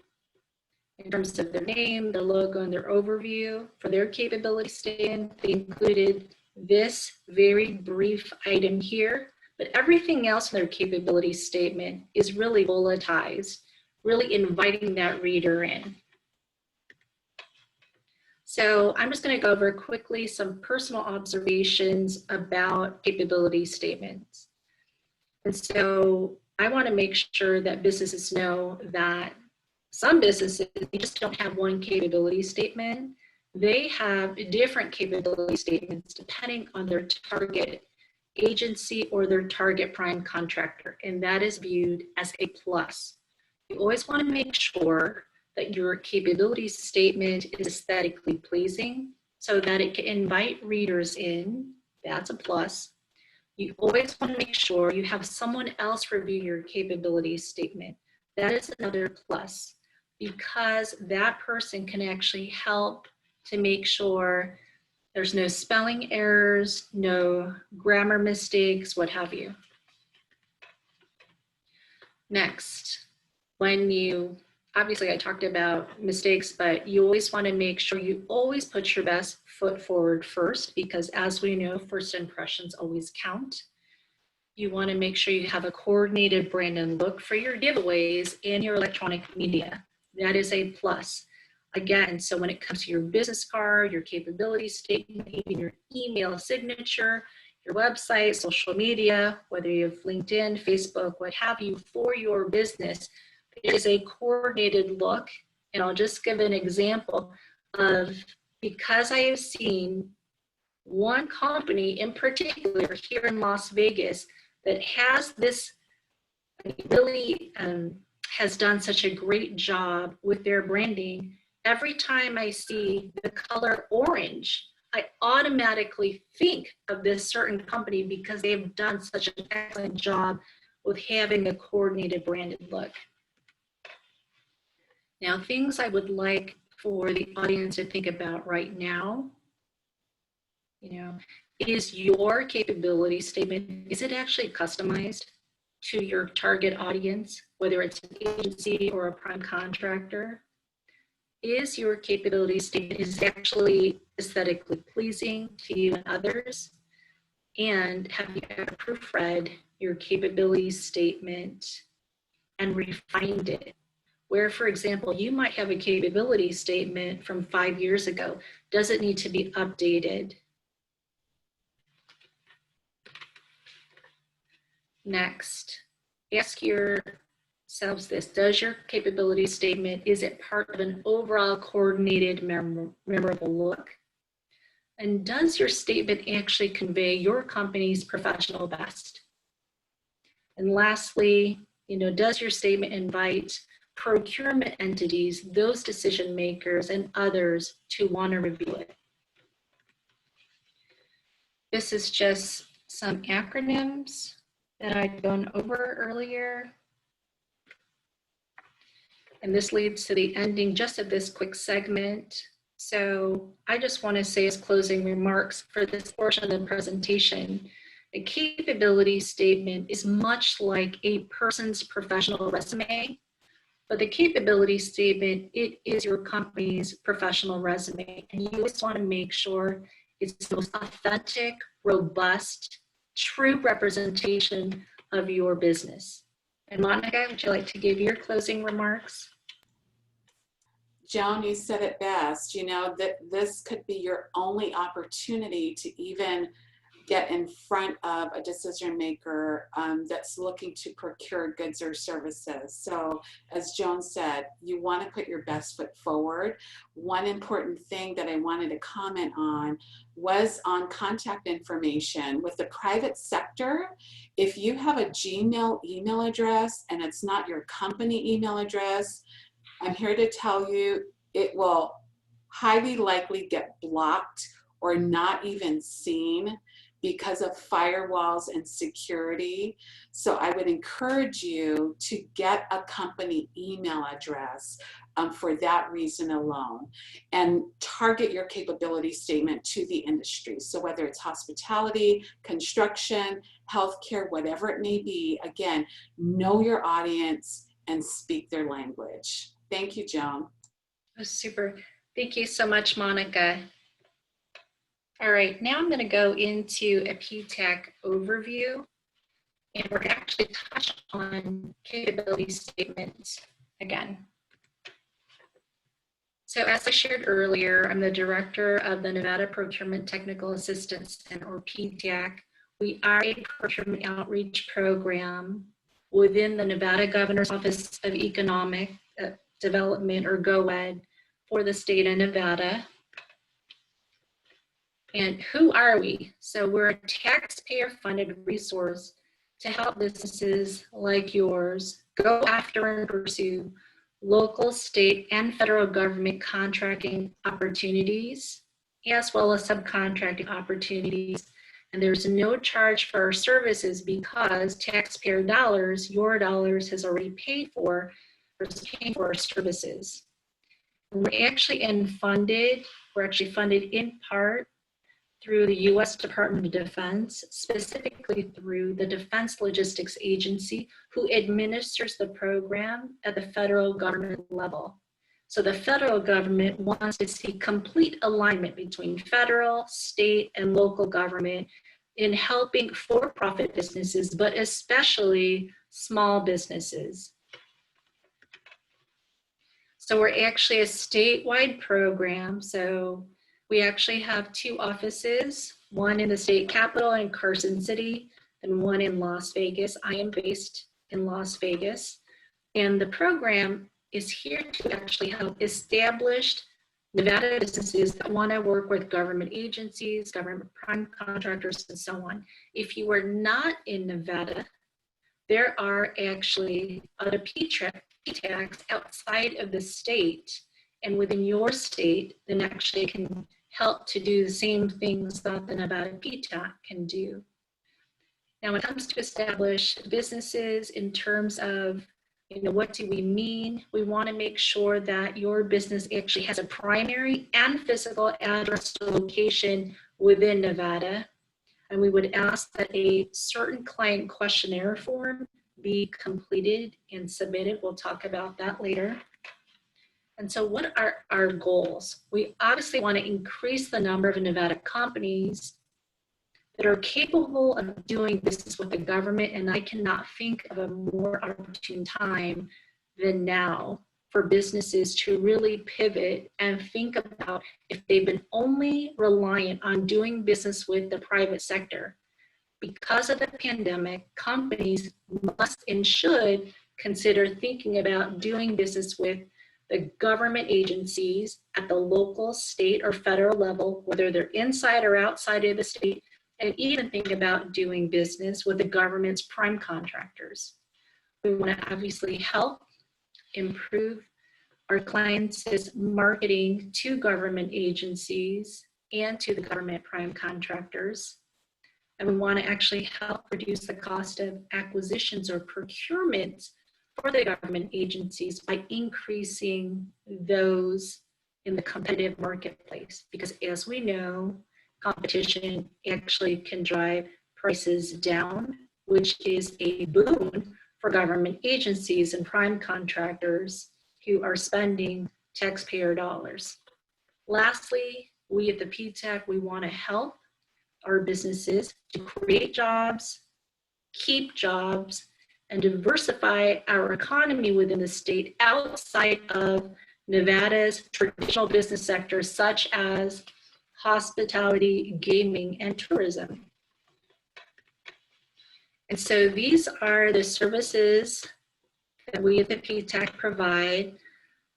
in terms of their name, their logo, and their overview, for their capability statement, they included this very brief item here, but everything else in their capability statement is really bulletized. really inviting that reader in. So I'm just going to go over quickly some personal observations about capability statements. And so I want to make sure that businesses know that some businesses, they just don't have one capability statement. They have different capability statements depending on their target agency or their target prime contractor, and that is viewed as a plus. You always want to make sure that your capability statement is aesthetically pleasing so that it can invite readers in. That's a plus. You always want to make sure you have someone else review your capability statement. That is another plus, because that person can actually help to make sure there's no spelling errors, no grammar mistakes, what have you. Next, when you, obviously I talked about mistakes, but you always want to make sure you always put your best foot forward first, because as we know, first impressions always count. You want to make sure you have a coordinated brand and look for your giveaways and your electronic media. That is a plus. Again, so when it comes to your business card, your capability statement, even your email signature, your website, social media, whether you have LinkedIn, Facebook, what have you, for your business, it is a coordinated look. And I'll just give an example of, because I have seen one company in particular here in Las Vegas that has this really has done such a great job with their branding. Every time I see the color orange, I automatically think of this certain company because they've done such an excellent job with having a coordinated branded look. Now, things I would like for the audience to think about right now, is your capability statement, is it actually customized to your target audience, whether it's an agency or a prime contractor? Is your capability statement is actually aesthetically pleasing to you and others? And have you ever proofread your capability statement and refined it? Where, for example, you might have a capability statement from 5 years ago. Does it need to be updated? Next, ask yourselves this: does your capability statement, is it part of an overall coordinated, memorable look? And does your statement actually convey your company's professional best? And lastly, does your statement invite procurement entities, those decision makers and others, to want to review it? This is just some acronyms that I'd gone over earlier. And this leads to the ending just of this quick segment. So I just want to say as closing remarks for this portion of the presentation, a capability statement is much like a person's professional resume, but the capability statement, it is your company's professional resume. And you always want to make sure it's the most authentic, robust, true representation of your business. And Monica, would you like to give your closing remarks? Joan, you said it best, that this could be your only opportunity to even get in front of a decision maker that's looking to procure goods or services. So as Joan said, you want to put your best foot forward. One important thing that I wanted to comment on was on contact information. With the private sector, if you have a Gmail email address and it's not your company email address, I'm here to tell you it will highly likely get blocked or not even seen because of firewalls and security. So I would encourage you to get a company email address for that reason alone, and target your capability statement to the industry. So whether it's hospitality, construction, healthcare, whatever it may be, again, know your audience and speak their language. Thank you, Joan. Oh, super. Thank you so much, Monica. All right, now I'm going to go into a PTAC overview, and we're actually touched on capability statements again. So as I shared earlier, I'm the director of the Nevada Procurement Technical Assistance Center, or PTAC. We are a procurement outreach program within the Nevada Governor's Office of Economic Development, or GOED, for the state of Nevada. And who are we? So we're a taxpayer-funded resource to help businesses like yours go after and pursue local, state, and federal government contracting opportunities, as well as subcontracting opportunities. And there's no charge for our services because taxpayer dollars, your dollars, has already paid for our services. We're actually funded in part through the U.S. Department of Defense, specifically through the Defense Logistics Agency, who administers the program at the federal government level. So the federal government wants to see complete alignment between federal, state, and local government in helping for-profit businesses, but especially small businesses. So we're actually a statewide program. So we actually have 2 offices, one in the state capital in Carson City and one in Las Vegas. I am based in Las Vegas. And the program is here to actually help established Nevada businesses that want to work with government agencies, government prime contractors, and so on. If you are not in Nevada, there are actually other PTACs outside of the state and within your state that actually can help to do the same things that the Nevada PTAC can do. Now, when it comes to established businesses in terms of, what do we mean? We want to make sure that your business actually has a primary and physical address or location within Nevada. And we would ask that a certain client questionnaire form be completed and submitted. We'll talk about that later. And so what are our goals? We obviously want to increase the number of Nevada companies that are capable of doing business with the government, and I cannot think of a more opportune time than now for businesses to really pivot and think about if they've been only reliant on doing business with the private sector. Because of the pandemic, companies must and should consider thinking about doing business with the government agencies at the local, state, or federal level, whether they're inside or outside of the state, and even think about doing business with the government's prime contractors. We want to obviously help improve our clients' marketing to government agencies and to the government prime contractors. And we want to actually help reduce the cost of acquisitions or procurement for the government agencies by increasing those in the competitive marketplace. Because as we know, competition actually can drive prices down, which is a boon for government agencies and prime contractors who are spending taxpayer dollars. Lastly, we at the PTAC, we want to help our businesses to create jobs, keep jobs, and diversify our economy within the state outside of Nevada's traditional business sectors, such as hospitality, gaming, and tourism. And so these are the services that we at the PTAC provide.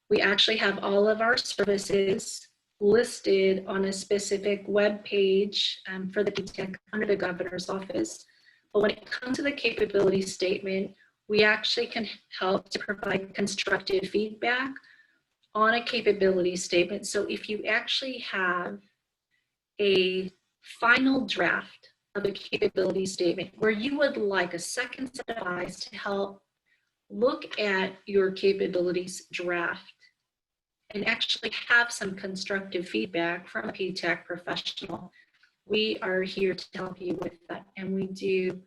We actually have all of our services listed on a specific web page for the PTAC under the governor's office. But when it comes to the capability statement, we actually can help to provide constructive feedback on a capability statement. So if you actually have a final draft of a capability statement where you would like a second set of eyes to help look at your capabilities draft and actually have some constructive feedback from a PTAC professional, we are here to help you with that. And we do,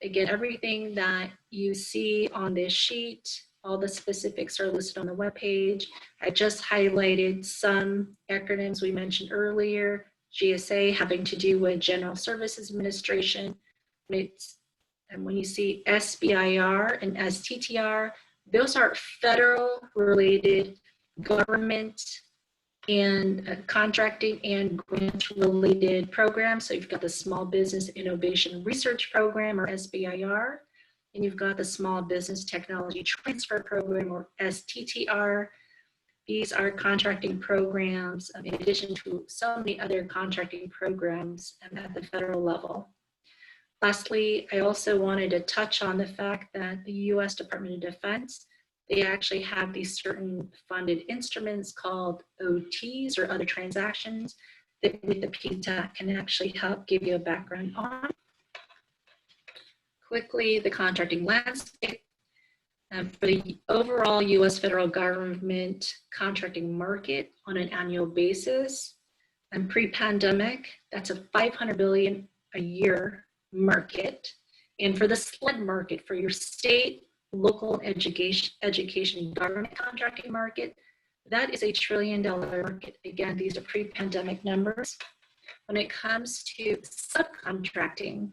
again, everything that you see on this sheet, all the specifics are listed on the webpage. I just highlighted some acronyms we mentioned earlier. GSA having to do with General Services Administration. And when you see SBIR and STTR, Those are federal related government and contracting and grant related programs. So you've got the Small Business Innovation Research Program, or SBIR, and you've got the Small Business Technology Transfer Program, or STTR. These are contracting programs in addition to so many other contracting programs at the federal level. Lastly, I also wanted to touch on the fact that the U.S. Department of Defense, they actually have these certain funded instruments called OTs, or other transactions, that with the PTAC can actually help give you a background on. Quickly, the contracting landscape. For the overall U.S. federal government contracting market on an annual basis, and pre-pandemic, that's a $500 billion a year market. And for the SLED market, for your state, local education and government contracting market, that is a $1 trillion market. Again, these are pre-pandemic numbers. When it comes to subcontracting,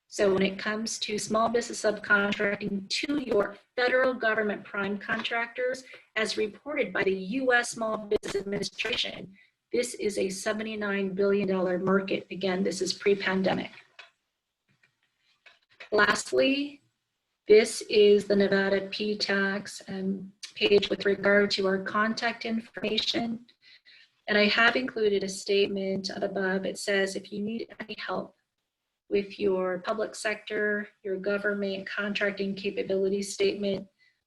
so when it comes to small business subcontracting to your federal government prime contractors, as reported by the U.S. Small Business Administration, this is a $79 billion market. Again, this is pre-pandemic. Lastly, this is the Nevada PTAC's page with regard to our contact information. And I have included a statement above. It says, if you need any help with your public sector, your government contracting capability statement,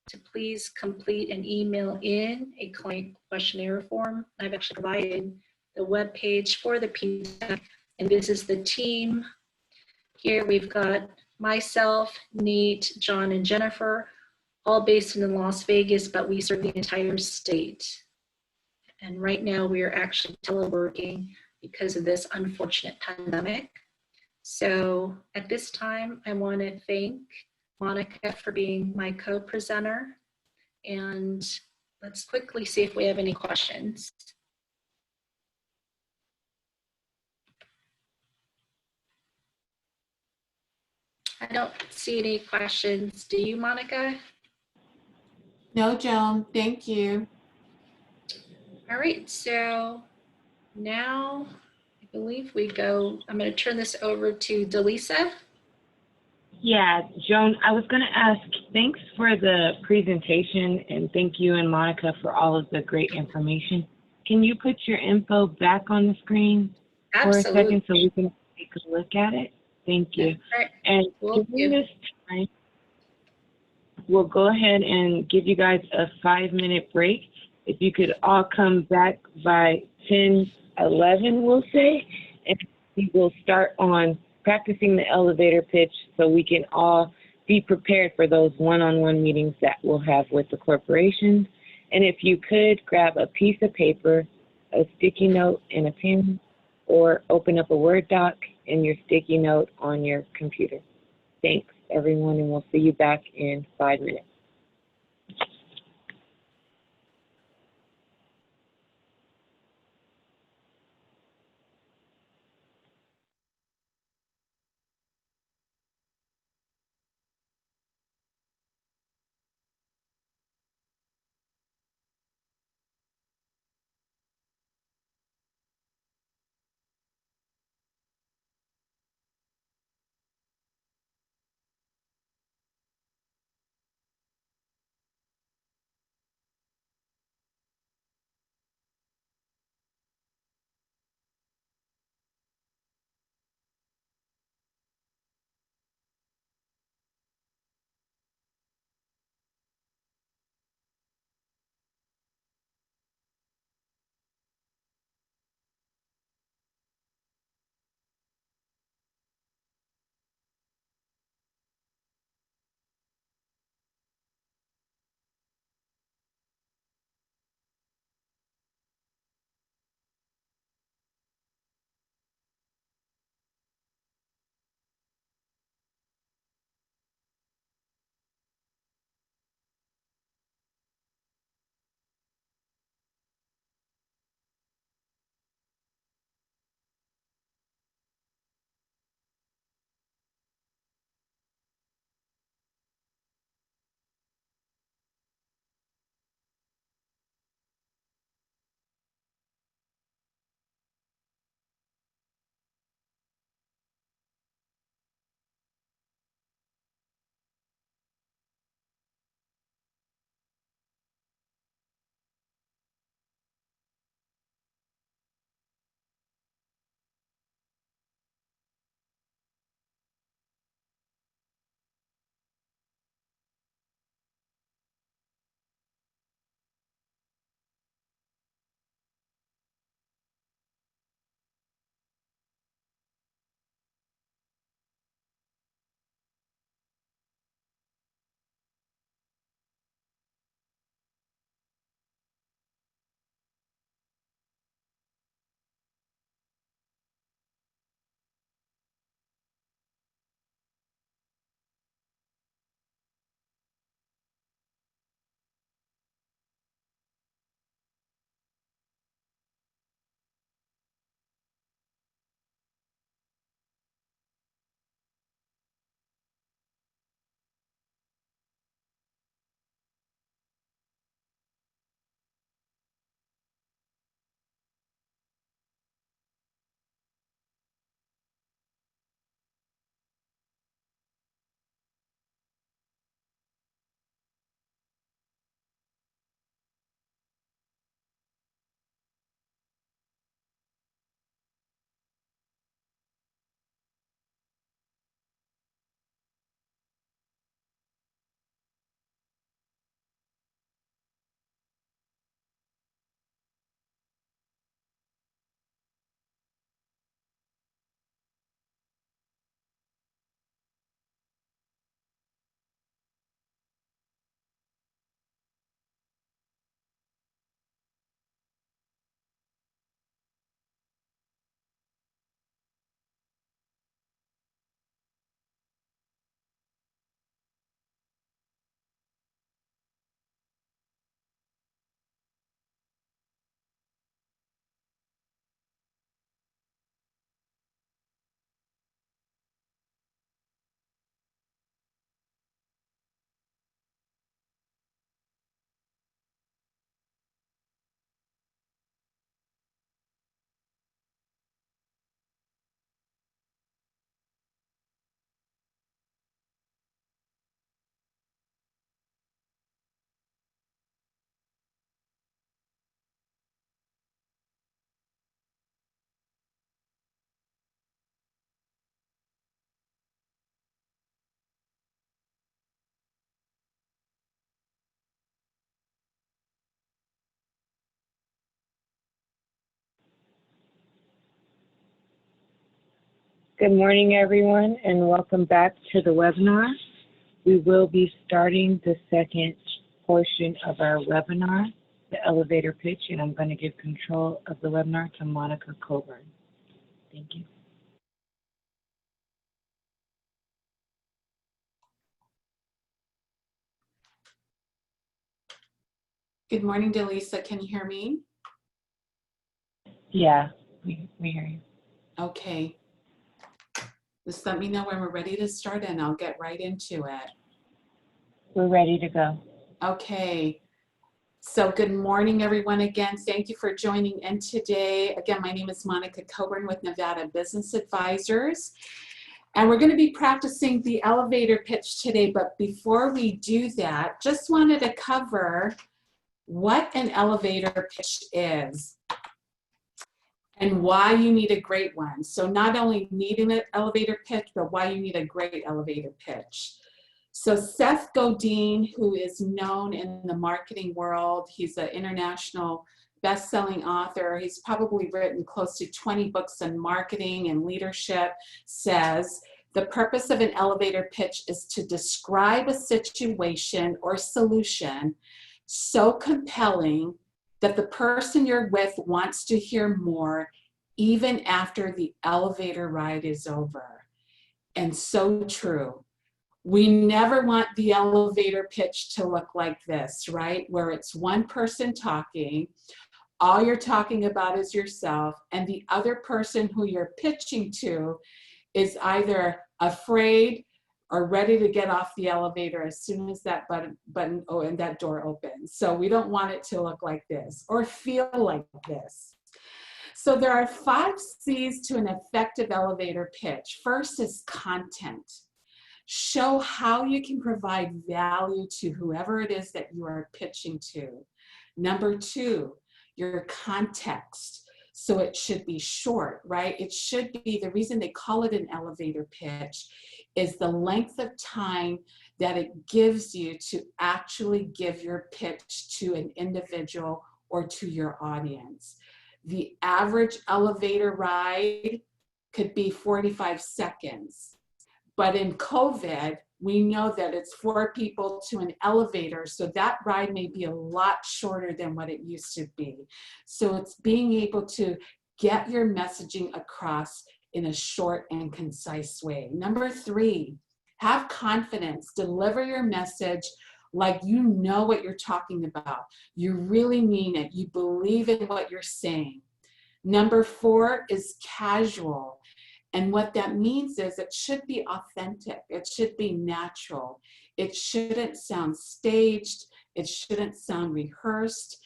to please complete and email in a client questionnaire form. I've actually provided the web page for the PTAC, and this is the team. Here we've got myself, Nate, John, and Jennifer, all based in Las Vegas, but we serve the entire state. And right now we are actually teleworking because of this unfortunate pandemic. So at this time, I want to thank Monica for being my co-presenter. And let's quickly see if we have any questions. I don't see any questions. Do you, Monica? No, Joan, thank you. All right, so now I believe we go, I'm going to turn this over to Delisa. Yeah, Joan, I was going to ask, thanks for the presentation, and thank you and Monica for all of the great information. Can you put your info back on the screen for a second so we can take a look at it? Thank you. Right. And during this time, we'll go ahead and give you guys a 5-minute break. If you could all come back by 10:11, we'll say, and we will start on practicing the elevator pitch so we can all be prepared for those one-on-one meetings that we'll have with the corporations. And if you could grab a piece of paper, a sticky note, and a pen, or open up a Word doc and your sticky note on your computer. Thanks, everyone, and we'll see you back in 5 minutes. Good morning, everyone, and welcome back to the webinar. We will be starting the second portion of our webinar, the elevator pitch, and I'm going to give control of the webinar to Monica Coburn. Thank you. Good morning, Delisa. Can you hear me? Yeah, we hear you. Okay. Just let me know when we're ready to start and I'll get right into it. We're ready to go. Okay. So good morning, everyone. Again, thank you for joining in today. Again, my name is Monica Coburn with Nevada Business Advisors. And we're going to be practicing the elevator pitch today. But before we do that, just wanted to cover what an elevator pitch is and why you need a great one. So not only needing an elevator pitch, but why you need a great elevator pitch. So Seth Godin, who is known in the marketing world, he's an international best-selling author. He's probably written close to 20 books on marketing and leadership, says, the purpose of an elevator pitch is to describe a situation or solution so compelling that the person you're with wants to hear more even after the elevator ride is over. And so true. We never want the elevator pitch to look like this, right? Where it's one person talking, all you're talking about is yourself, and the other person who you're pitching to is either afraid or ready to get off the elevator as soon as that button and that door opens. So we don't want it to look like this or feel like this. So there are 5 C's to an effective elevator pitch. First is content. Show how you can provide value to whoever it is that you are pitching to. Number 2, your context. So it should be short, right? It should be, the reason they call it an elevator pitch is the length of time that it gives you to actually give your pitch to an individual or to your audience. The average elevator ride could be 45 seconds. But in COVID, we know that it's 4 people to an elevator, so that ride may be a lot shorter than what it used to be. So it's being able to get your messaging across in a short and concise way. Number 3, have confidence. Deliver your message like you know what you're talking about. You really mean it. You believe in what you're saying. Number 4 is casual. And what that means is it should be authentic. It should be natural. It shouldn't sound staged. It shouldn't sound rehearsed.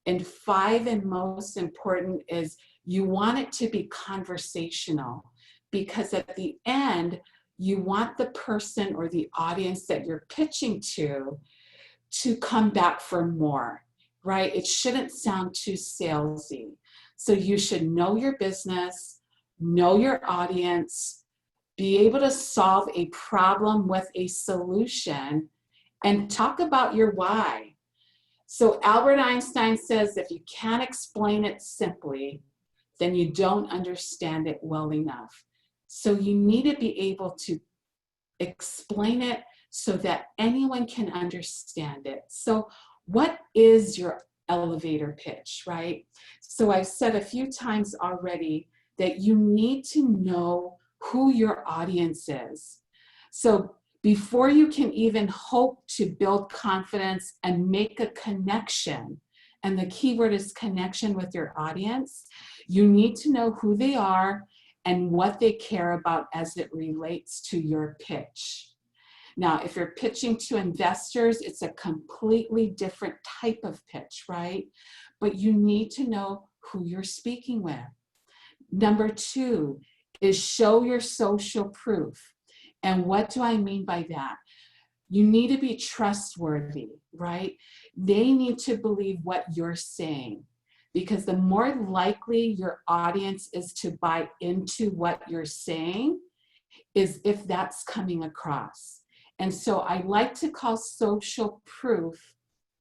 And 5, and most important, is you want it to be conversational, because at the end, you want the person or the audience that you're pitching to come back for more, right? It shouldn't sound too salesy. So you should know your business, know your audience, be able to solve a problem with a solution, and talk about your why. So Albert Einstein says, if you can't explain it simply, then you don't understand it well enough. So you need to be able to explain it so that anyone can understand it. So what is your elevator pitch, right? So I've said a few times already that you need to know who your audience is. So before you can even hope to build confidence and make a connection, and the key word is connection with your audience, you need to know who they are and what they care about as it relates to your pitch. Now, if you're pitching to investors, it's a completely different type of pitch, right? But you need to know who you're speaking with. Number 2 is show your social proof. And what do I mean by that? You need to be trustworthy, right? They need to believe what you're saying, because the more likely your audience is to buy into what you're saying is if that's coming across. And so I like to call social proof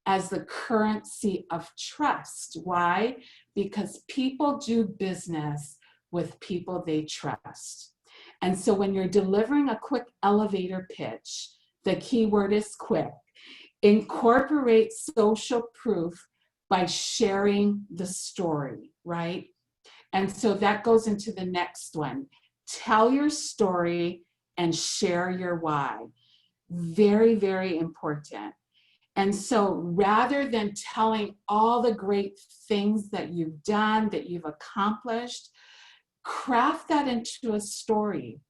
as the currency of trust. Why? Because people do business with people they trust. And so when you're delivering a quick elevator pitch, the key word is quick. Incorporate social proof by sharing the story, right? And so that goes into the next one. Tell your story and share your why. Very, very important. And so rather than telling all the great things that you've done, that you've accomplished, craft that into a story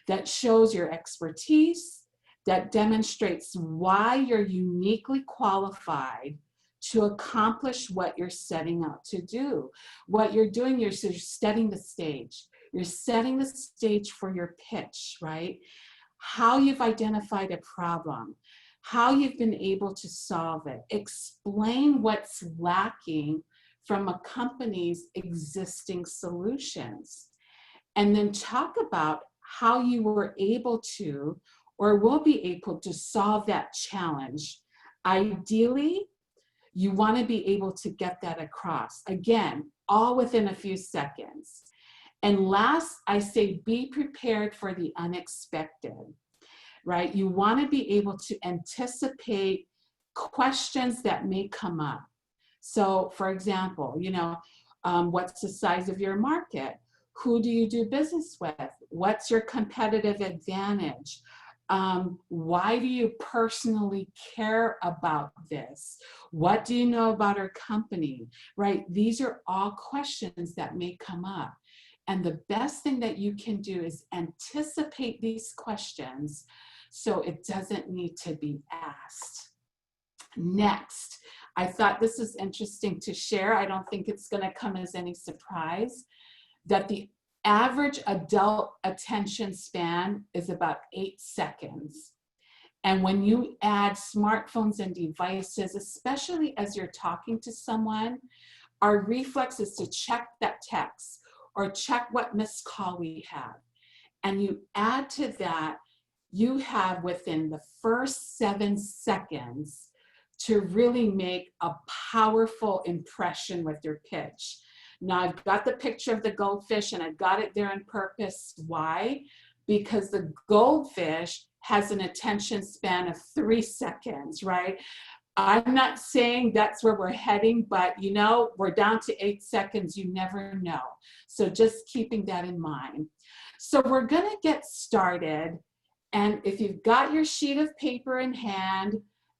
that shows your expertise, that demonstrates why you're uniquely qualified to accomplish what you're setting out to do. What you're doing, you're setting the stage. You're setting the stage for your pitch, right? How you've identified a problem, how you've been able to solve it. Explain what's lacking from a company's existing solutions. And then talk about how you were able to or will be able to solve that challenge. Ideally, you want to be able to get that across. Again, all within a few seconds. And last, I say be prepared for the unexpected, right? You want to be able to anticipate questions that may come up. So for example, what's the size of your market? Who do you do business with? What's your competitive advantage? Why do you personally care about this? What do you know about our company, right? These are all questions that may come up. And the best thing that you can do is anticipate these questions so it doesn't need to be asked. Next, I thought this is interesting to share. I don't think it's going to come as any surprise that the average adult attention span is about 8 seconds. And when you add smartphones and devices, especially as you're talking to someone, our reflex is to check that text or check what missed call we have. And you add to that, you have within the first 7 seconds to really make a powerful impression with your pitch. Now I've got the picture of the goldfish and I've got it there on purpose. Why? Because the goldfish has an attention span of 3 seconds, right? I'm not saying that's where we're heading, but we're down to 8 seconds, you never know. So just keeping that in mind. So we're gonna get started. And if you've got your sheet of paper in hand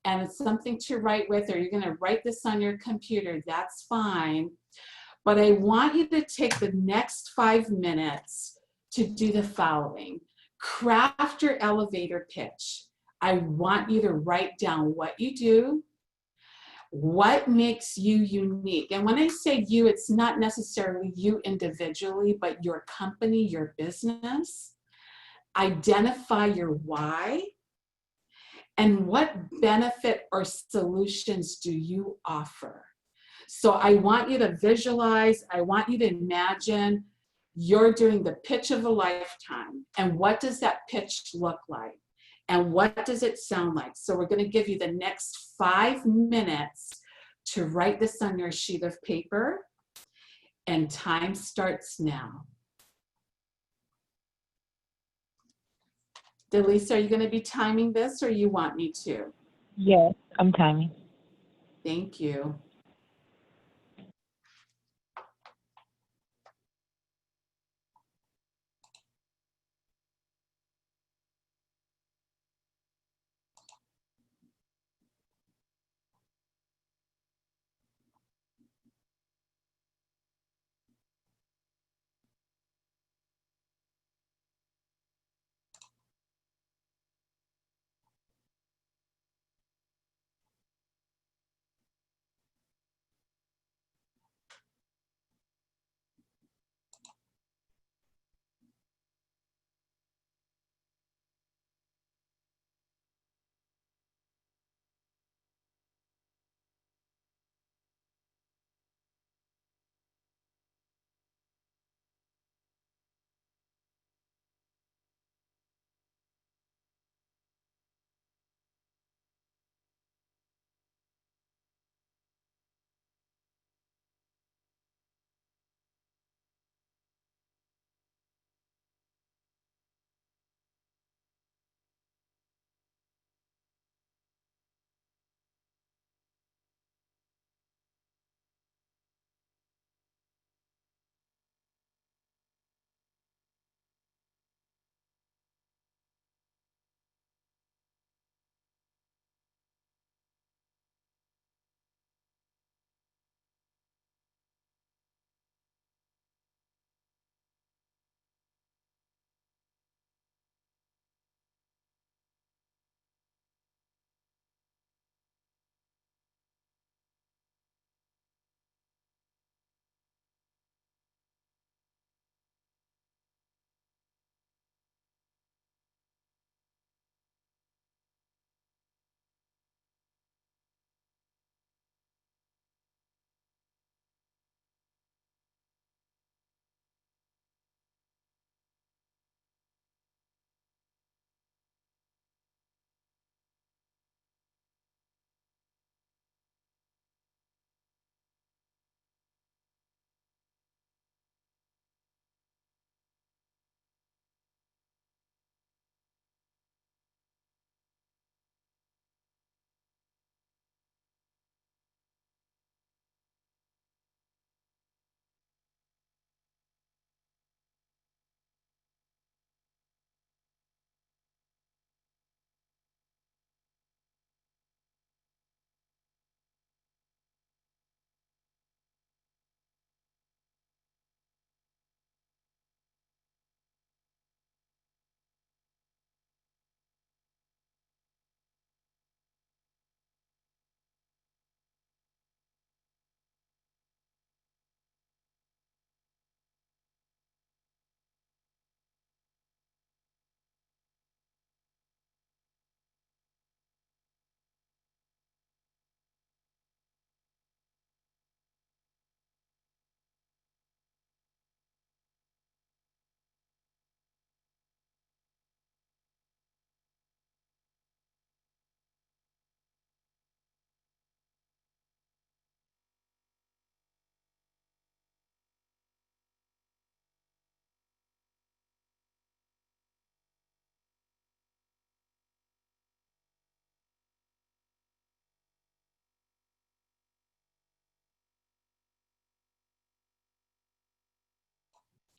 and it's something to write with, or you're gonna write this on your computer, that's fine. But I want you to take the next 5 minutes to do the following. Craft your elevator pitch. I want you to write down what you do, what makes you unique. And when I say you, it's not necessarily you individually, but your company, your business. Identify your why, and what benefit or solutions do you offer? So I want you to visualize, I want you to imagine you're doing the pitch of a lifetime. And what does that pitch look like? And what does it sound like? So we're going to give you the next 5 minutes to write this on your sheet of paper. And time starts now. Delisa, are you going to be timing this or you want me to? Yes, I'm timing. Thank you.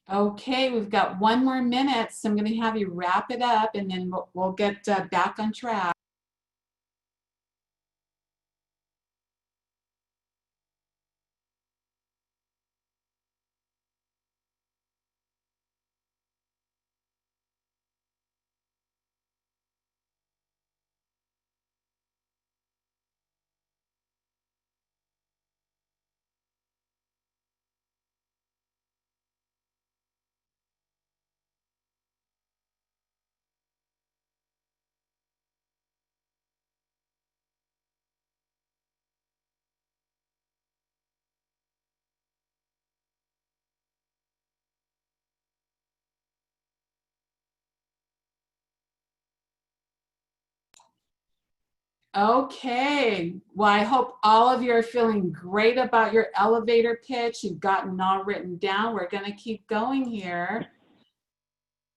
Okay, we've got 1 more minute, so I'm going to have you wrap it up and then we'll get back on track. Okay, well, I hope all of you are feeling great about your elevator pitch. You've gotten all written down. We're going to keep going here.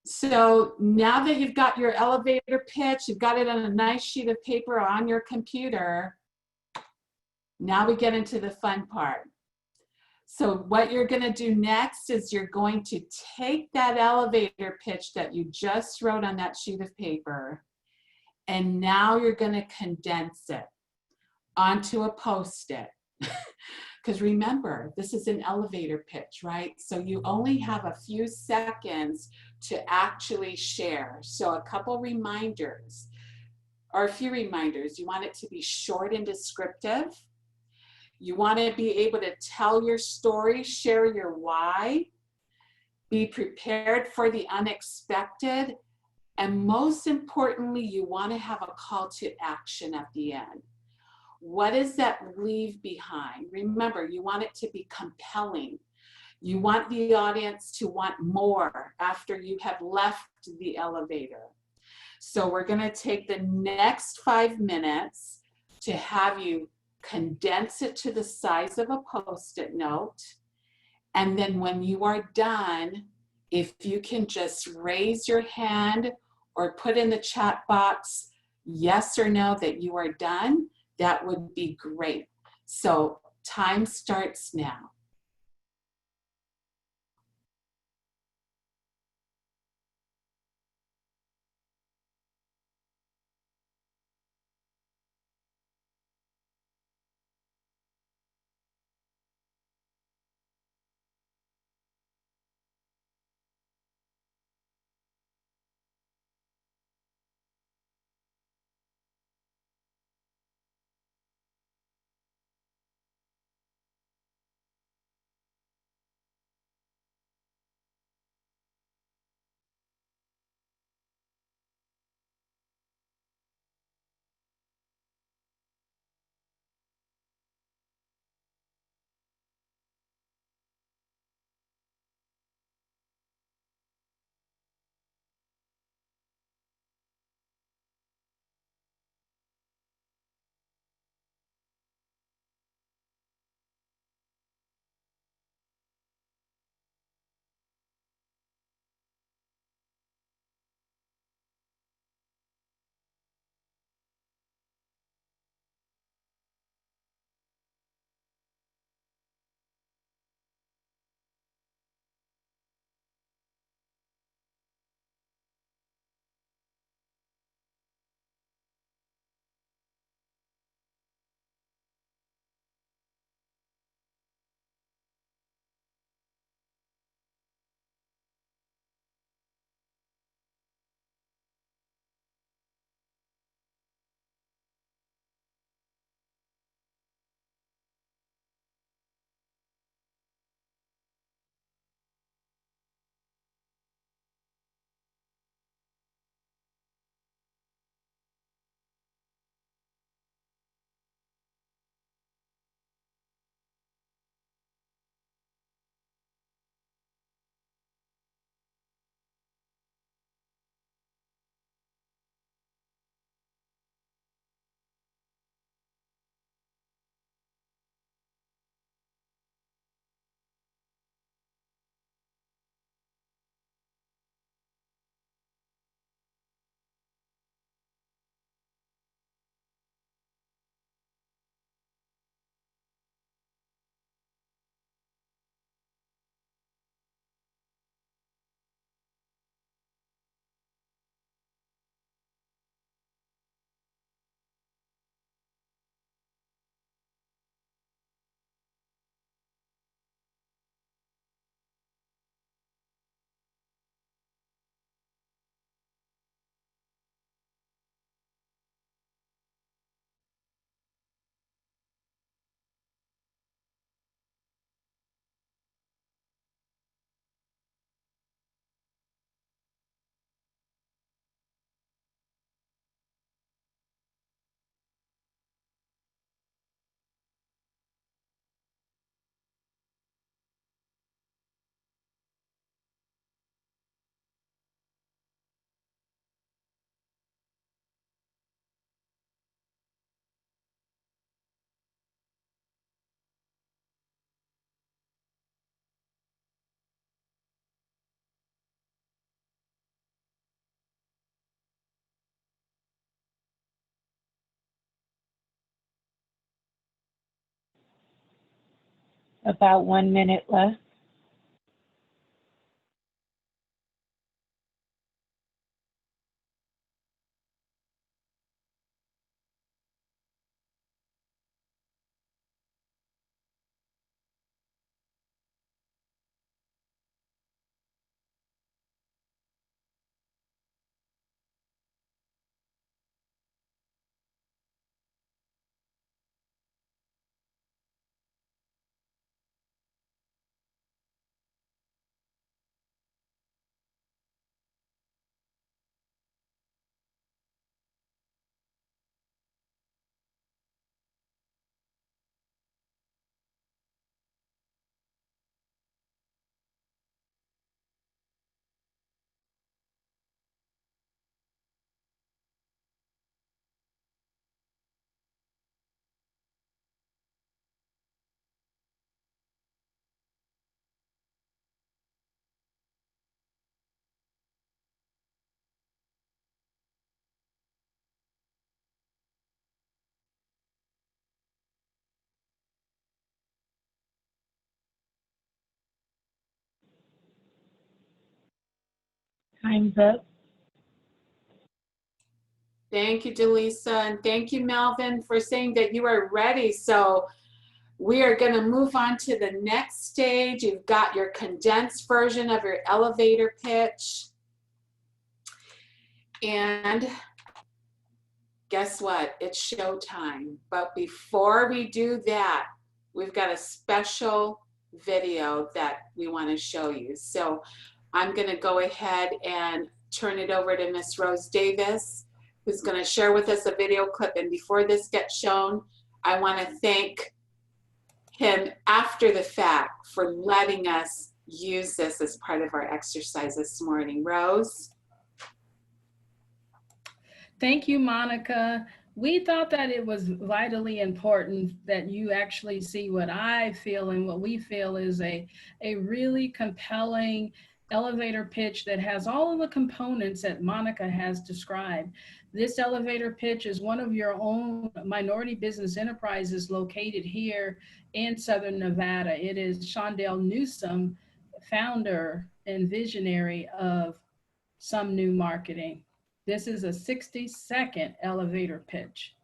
So now that you've got your elevator pitch, you've got it on a nice sheet of paper or on your computer. Now we get into the fun part. So what you're going to do next is you're going to take that elevator pitch that you just wrote on that sheet of paper, and now you're going to condense it onto a Post-it. Because remember, this is an elevator pitch, right? So you only have a few seconds to actually share. So a couple reminders, or a few reminders. You want it to be short and descriptive. You want to be able to tell your story, share your why, be prepared for the unexpected, and most importantly, you want to have a call to action at the end. What does that leave behind? Remember, you want it to be compelling. You want the audience to want more after you have left the elevator. So we're going to take the next 5 minutes to have you condense it to the size of a Post-it note. And then when you are done, if you can just raise your hand or put in the chat box, yes or no, that you are done, that would be great. So time starts now. About 1 minute left. Time's up. Thank you, Delisa, and thank you, Melvin, for saying that you are ready. So we are going to move on to the next stage. You've got your condensed version of your elevator pitch. And guess what? It's showtime. But before we do that, we've got a special video that we want to show you. So I'm going to go ahead and turn it over to Miss Rose Davis, who's going to share with us a video clip. And before this gets shown, I want to thank him after the fact for letting us use this as part of our exercise this morning. Rose? Thank you, Monica. We thought that it was vitally important that you actually see what I feel and what we feel is a really compelling elevator pitch that has all of the components that Monica has described. This elevator pitch is one of your own minority business enterprises located here in Southern Nevada. It is Shondell Newsom, founder and visionary of Some New Marketing. This is a 60-second elevator pitch.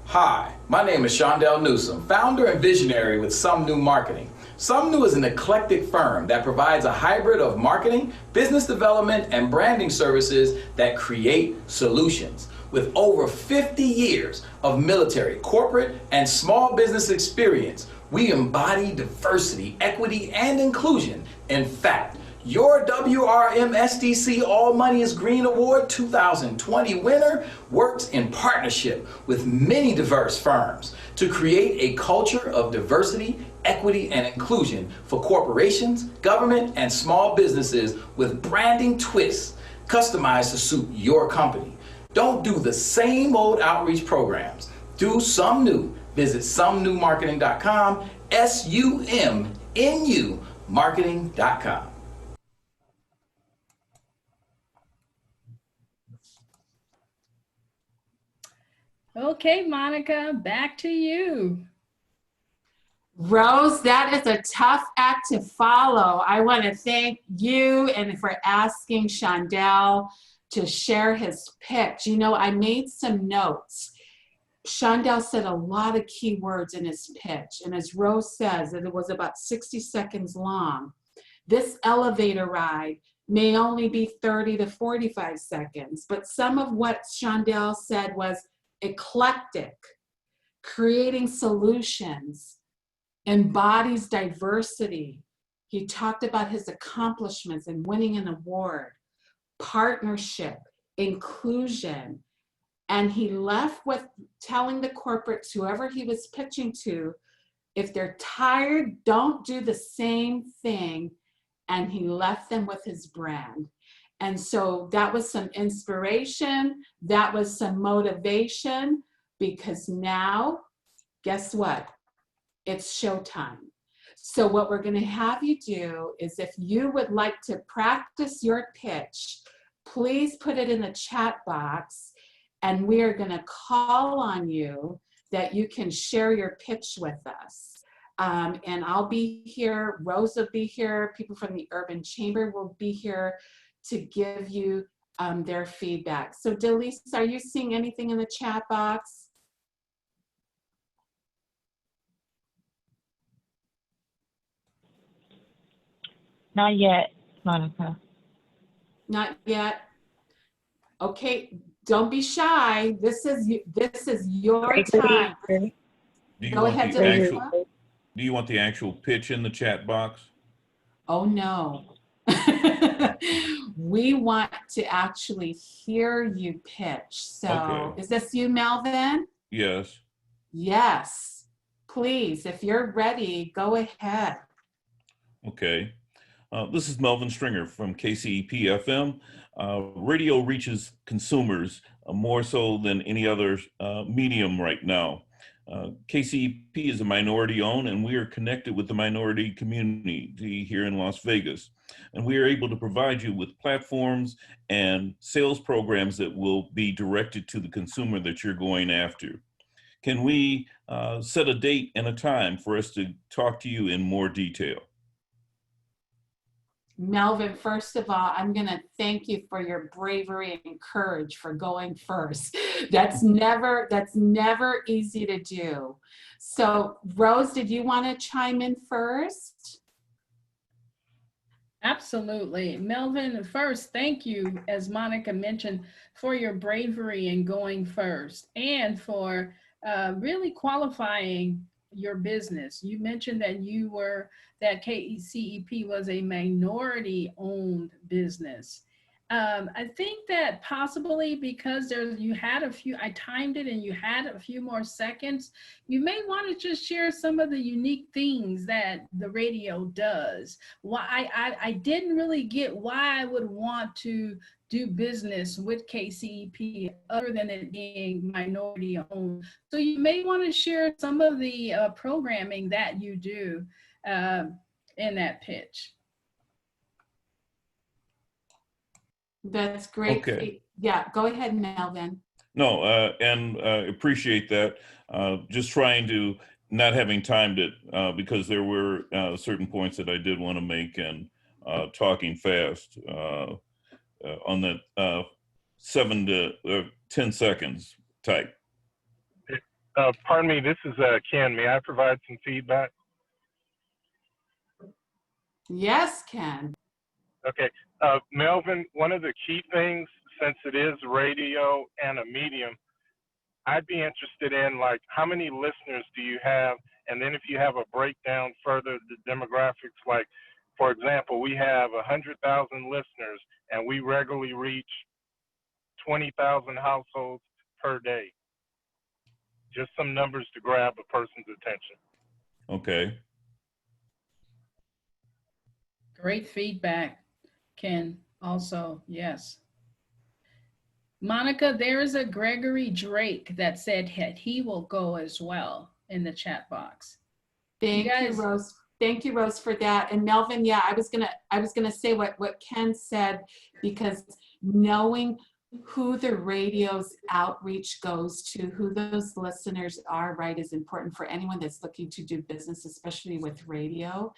Hi, my name is Shondell Newsom, founder and visionary with Some New Marketing. Some New is an eclectic firm that provides a hybrid of marketing, business development, and branding services that create solutions. With over 50 years of military, corporate, and small business experience, we embody diversity, equity, and inclusion. In fact, your WRM-SDC All Money is Green Award 2020 winner works in partnership with many diverse firms to create a culture of diversity, equity, and inclusion for corporations, government, and small businesses with branding twists customized to suit your company. Don't do the same old outreach programs. Do some new. Visit somenewmarketing.com, SUMNU marketing.com. Okay, Monica, back to you. Rose, that is a tough act to follow. I want to thank you and for asking Shondell to share his pitch. You know, I made some notes. Shondell said a lot of key words in his pitch. And as Rose says, that it was about 60 seconds long. This elevator ride may only be 30 to 45 seconds, but some of what Shondell said was eclectic, creating solutions, embodies diversity. He talked about his accomplishments and winning an award, partnership, inclusion, and he left with telling the corporates, whoever he was pitching to, if they're tired, don't do the same thing, and he left them with his brand. And so that was some inspiration, that was some motivation, because now, guess what? It's showtime. So what we're going to have you do is, if you would like to practice your pitch, please put it in the chat box, and we are going to call on you that you can share your pitch with us. And I'll be here, Rose will be here, people from the Urban Chamber will be here to give you their feedback. So Delise, are you seeing anything in the chat box? Not yet, Monica. Not yet. Okay, don't be shy. This is your time. Do you Go want ahead, the Delisa. actual, do you want the actual pitch in the chat box? Oh no. We want to actually hear you pitch. So Okay. Is this you, Melvin? Yes. Yes. Please, if you're ready, go ahead. Okay. This is Melvin Stringer from KCEP FM. Radio reaches consumers more so than any other medium right now. KCEP is a minority owned, and we are connected with the minority community here in Las Vegas. And we are able to provide you with platforms and sales programs that will be directed to the consumer that you're going after. Can we set a date and a time for us to talk to you in more detail? Melvin, first of all, I'm going to thank you for your bravery and courage for going first. That's never easy to do. So Rose, did you want to chime in first? Absolutely. Melvin, first, thank you, as Monica mentioned, for your bravery in going first and for really qualifying your business. You mentioned that KCEP was a minority-owned business. I think that possibly because I timed it and you had a few more seconds, you may want to just share some of the unique things that the radio does. Why I didn't really get why I would want to do business with KCEP other than it being minority owned. So you may want to share some of the programming that you do in that pitch. That's great. Okay. Yeah, go ahead, Melvin. No, and appreciate that. Just trying to, not having timed it because there were certain points that I did want to make, and talking fast on that 7 to 10 seconds type. Pardon me, this is Ken. May I provide some feedback? Yes, Ken. Okay. Melvin, one of the key things, since it is radio and a medium, I'd be interested in, like, how many listeners do you have? And then if you have a breakdown further, the demographics, like, for example, we have 100,000 listeners and we regularly reach 20,000 households per day. Just some numbers to grab a person's attention. Okay. Great feedback, Ken, also, yes. Monica, there is a Gregory Drake that said he will go as well in the chat box. Thank you, Rose. Thank you, Rose, for that. And Melvin, yeah, I was gonna say what Ken said, because knowing who the radio's outreach goes to, who those listeners are, right, is important for anyone that's looking to do business, especially with radio.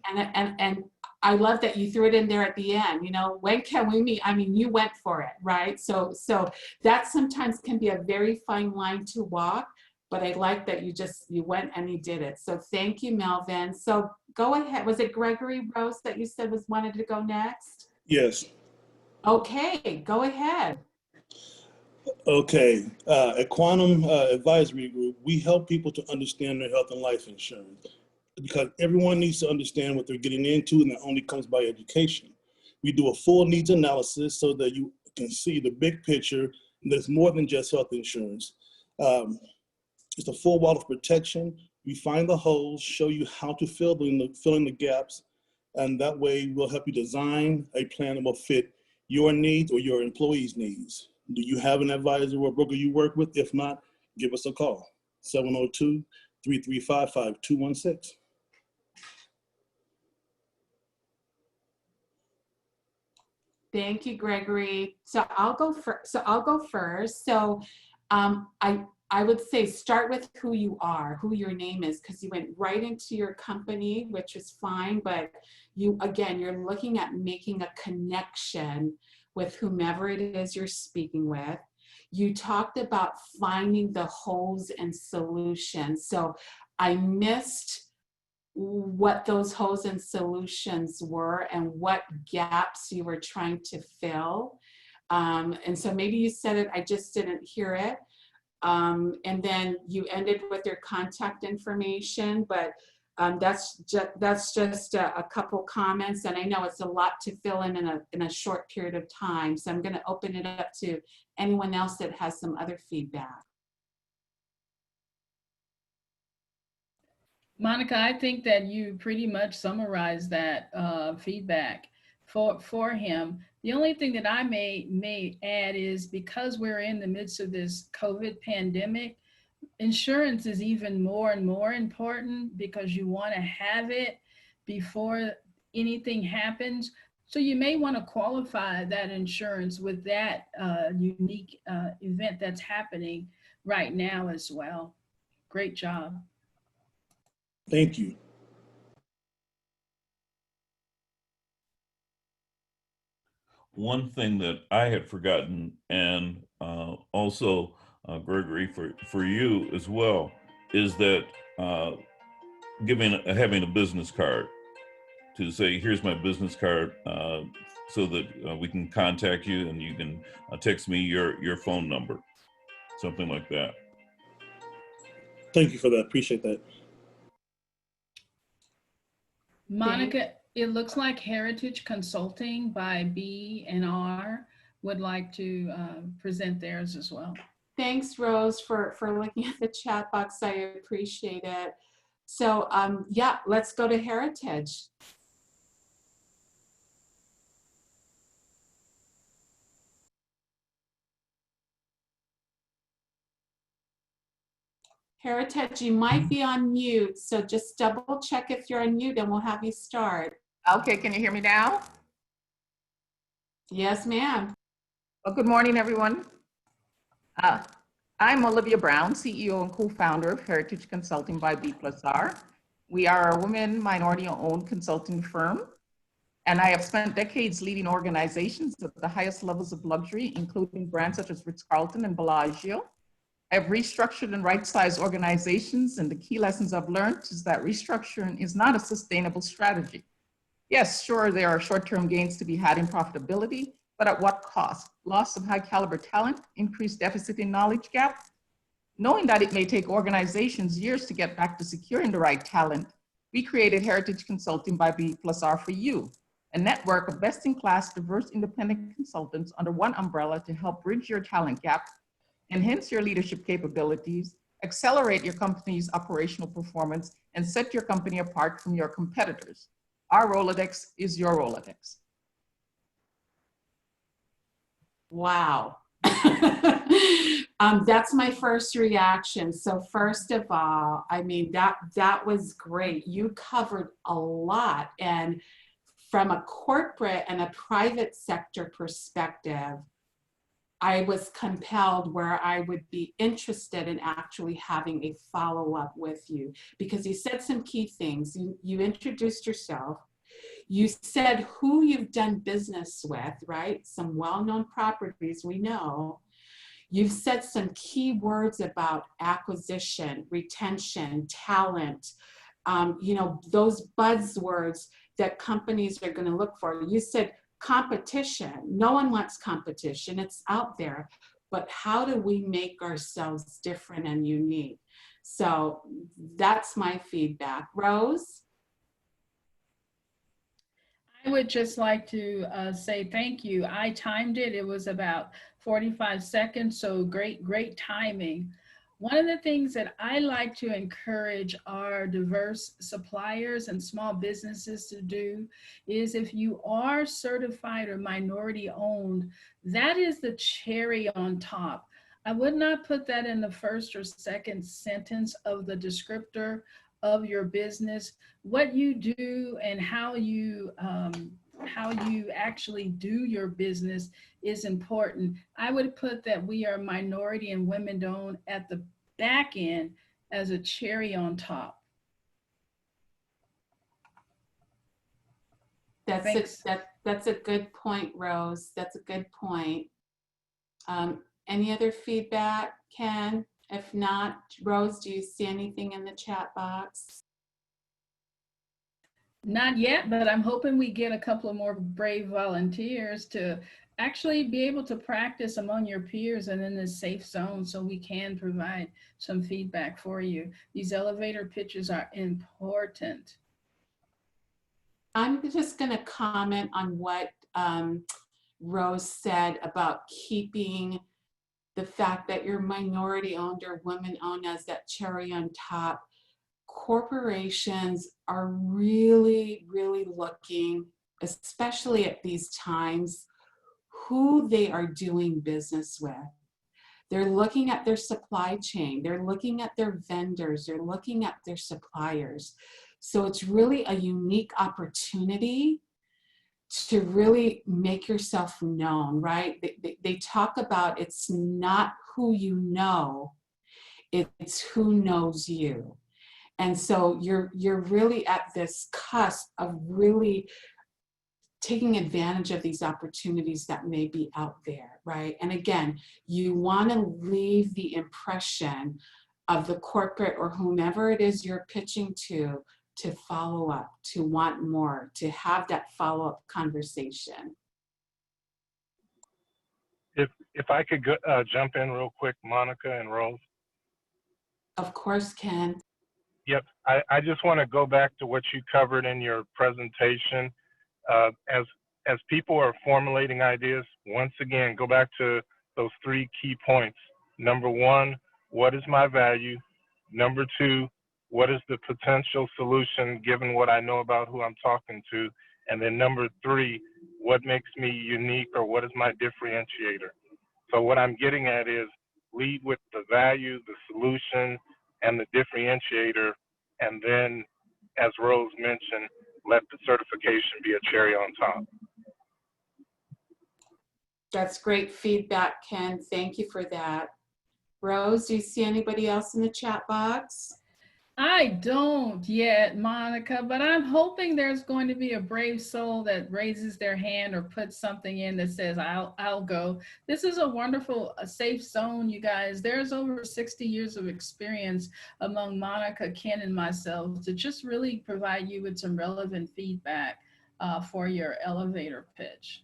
And I love that you threw it in there at the end. You know, when can we meet? I mean, you went for it, right? So that sometimes can be a very fine line to walk, but I like that you went and you did it. So thank you, Melvin. So go ahead. Was it Gregory Rose that you said wanted to go next? Yes. Okay, go ahead. Okay. At Quantum Advisory Group, we help people to understand their health and life insurance, because everyone needs to understand what they're getting into, and that only comes by education. We do a full needs analysis so that you can see the big picture. There's more than just health insurance. It's a full wall of protection. We find the holes, show you how to fill in the gaps, and that way we'll help you design a plan that will fit your needs or your employees' needs. Do you have an advisor or broker you work with? If not, give us a call, 702-335-5216. Thank you, Gregory. So I'll go first. So I would say start with who you are, who your name is, because you went right into your company, which is fine. But you're looking at making a connection with whomever it is you're speaking with. You talked about finding the holes and solutions. So I missed what those holes and solutions were and what gaps you were trying to fill. And so maybe you said it, I just didn't hear it. And then you ended with your contact information, but that's just a couple comments. And I know it's a lot to fill in a short period of time. So I'm going to open it up to anyone else that has some other feedback. Monica, I think that you pretty much summarized that feedback for him. The only thing that I may add is because we're in the midst of this COVID pandemic, insurance is even more and more important because you want to have it before anything happens. So you may want to qualify that insurance with that unique event that's happening right now as well. Great job. Thank you. One thing that I had forgotten, and also Gregory, for you as well, is that having a business card to say, here's my business card, so that we can contact you and you can text me your phone number, something like that. Thank you for that. Appreciate that. Monica, it looks like Heritage Consulting by B&R would like to present theirs as well. Thanks, Rose, for looking at the chat box. I appreciate it. So yeah, let's go to Heritage. Heritage, you might be on mute, so just double check if you're on mute and we'll have you start. Okay, can you hear me now? Yes, ma'am. Well, good morning, everyone. I'm Olivia Brown, CEO and co-founder of Heritage Consulting by B+R. We are a women minority-owned consulting firm, and I have spent decades leading organizations at the highest levels of luxury, including brands such as Ritz-Carlton and Bellagio. I've restructured and right-sized organizations, and the key lessons I've learned is that restructuring is not a sustainable strategy. Yes, sure, there are short-term gains to be had in profitability, but at what cost? Loss of high-caliber talent, increased deficit in knowledge gap. Knowing that it may take organizations years to get back to securing the right talent, we created Heritage Consulting by B+R for you, a network of best-in-class, diverse, independent consultants under one umbrella to help bridge your talent gap, enhance your leadership capabilities, accelerate your company's operational performance, and set your company apart from your competitors. Our Rolodex is your Rolodex. Wow. That's my first reaction. So first of all, I mean, that was great. You covered a lot. And from a corporate and a private sector perspective, I was compelled where I would be interested in actually having a follow-up with you, because you said some key things. You introduced yourself. You said who you've done business with, right? Some well-known properties we know. You've said some key words about acquisition, retention, talent, you know, those buzzwords that companies are going to look for. You said competition. No one wants competition. It's out there. But how do we make ourselves different and unique? So that's my feedback. Rose? I would just like to say thank you. I timed it. It was about 45 seconds, so great timing. One of the things that I like to encourage our diverse suppliers and small businesses to do is, if you are certified or minority owned, that is the cherry on top. I would not put that in the first or second sentence of the descriptor of your business. What you do and how you how you actually do your business is important. I would put that we are minority and women-owned at the back end as a cherry on top. That's a good point, Rose. That's a good point. Any other feedback, Ken? If not, Rose, do you see anything in the chat box? Not yet, but I'm hoping we get a couple of more brave volunteers to actually be able to practice among your peers and in this safe zone so we can provide some feedback for you. These elevator pitches are important. I'm just going to comment on what Rose said about keeping the fact that you're minority owned or women owned as that cherry on top. Corporations are really, really looking, especially at these times, who they are doing business with. They're looking at their supply chain. They're looking at their vendors. They're looking at their suppliers. So it's really a unique opportunity to really make yourself known, right? They talk about it's not who you know, it's who knows you. And so you're really at this cusp of really taking advantage of these opportunities that may be out there, right? And again, you want to leave the impression of the corporate or whomever it is you're pitching to follow up, to want more, to have that follow-up conversation. If I could jump in real quick, Monica and Rose. Of course, Ken. Yep, I just want to go back to what you covered in your presentation. As people are formulating ideas, once again, go back to those 3 key points. Number 1, what is my value? Number 2, what is the potential solution given what I know about who I'm talking to? And then number 3, what makes me unique or what is my differentiator? So what I'm getting at is lead with the value, the solution, and the differentiator. And then, as Rose mentioned, let the certification be a cherry on top. That's great feedback, Ken. Thank you for that. Rose, do you see anybody else in the chat box? I don't yet, Monica, but I'm hoping there's going to be a brave soul that raises their hand or puts something in that says, I'll go. This is a wonderful, safe zone, you guys. There's over 60 years of experience among Monica, Ken, and myself to just really provide you with some relevant feedback for your elevator pitch.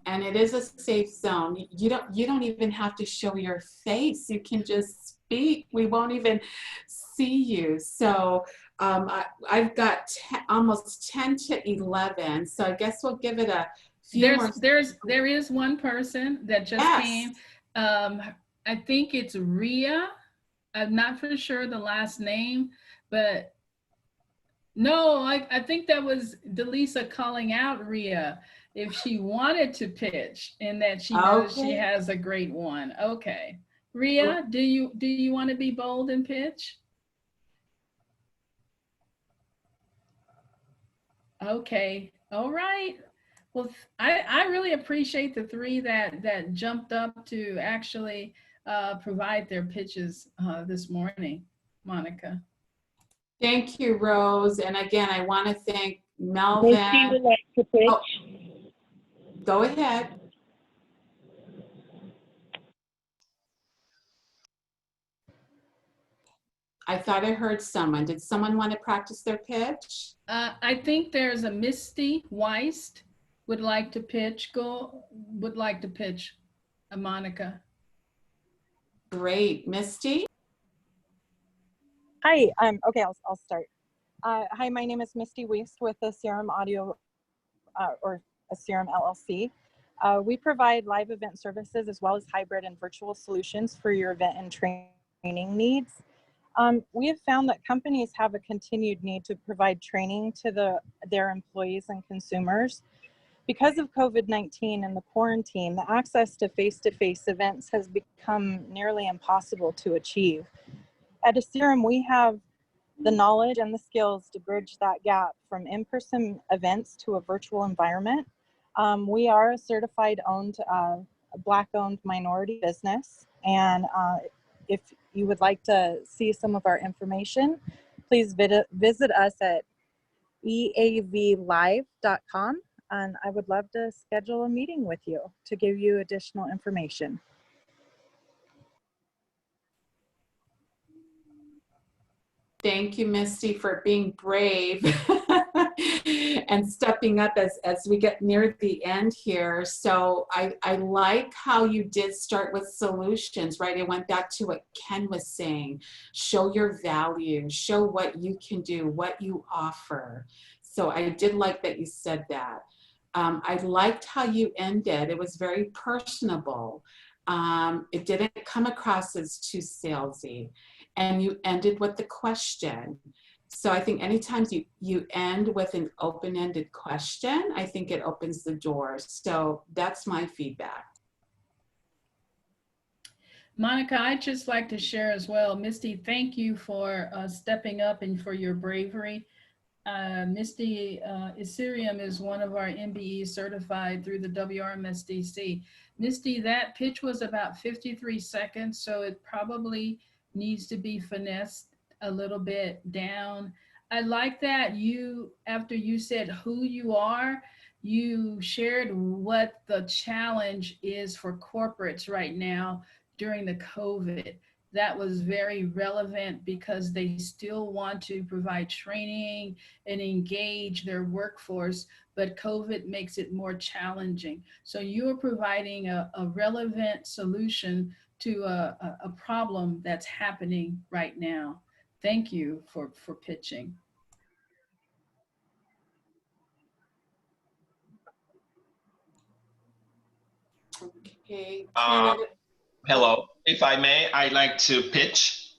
And it is a safe zone. You don't even have to show your face. You can just speak. We won't even see you. So I've got almost 10 to 11. So I guess we'll give it a few more. There is one person that just came. I think it's Ria. I'm not for sure the last name, but no, I think that was Delisa calling out Ria if she wanted to pitch and that she knows she has a great one. Okay. Ria, do you want to be bold and pitch? Okay. All right. Well, I really appreciate the 3 that jumped up to actually provide their pitches this morning, Monica. Thank you, Rose. And again, I want to thank Melvin. Misty would like to pitch. Oh, go ahead. I thought I heard someone. Did someone want to practice their pitch? I think there's a Misty Weist would like to pitch. Would like to pitch, Monica. Great. Misty? Hi, okay, I'll start. Hi, my name is Misty Weist with the Serum Audio, or a Serum LLC. We provide live event services as well as hybrid and virtual solutions for your event and training needs. We have found that companies have a continued need to provide training to their employees and consumers. Because of COVID-19 and the quarantine, the access to face-to-face events has become nearly impossible to achieve. At Serum, we have the knowledge and the skills to bridge that gap from in-person events to a virtual environment. We are a certified owned, Black-owned minority business. And if you would like to see some of our information, please visit us at eavlive.com. And I would love to schedule a meeting with you to give you additional information. Thank you, Misty, for being brave and stepping up as we get near the end here. So I like how you did start with solutions, right? It went back to what Ken was saying. Show your value, show what you can do, what you offer. So I did like that you said that. I liked how you ended. It was very personable. It didn't come across as too salesy. And you ended with the question. So I think anytime you end with an open-ended question, I think it opens the door. So that's my feedback. Monica, I'd just like to share as well. Misty, thank you for stepping up and for your bravery. Misty Isirium is one of our MBEs certified through the WRMSDC. Misty, that pitch was about 53 seconds, so it probably needs to be finessed a little bit down. I like that you, after you said who you are, you shared what the challenge is for corporates right now during the COVID. That was very relevant because they still want to provide training and engage their workforce, but COVID makes it more challenging. So you're providing a relevant solution to a problem that's happening right now. Thank you for pitching. Okay. Hello, if I may, I'd like to pitch.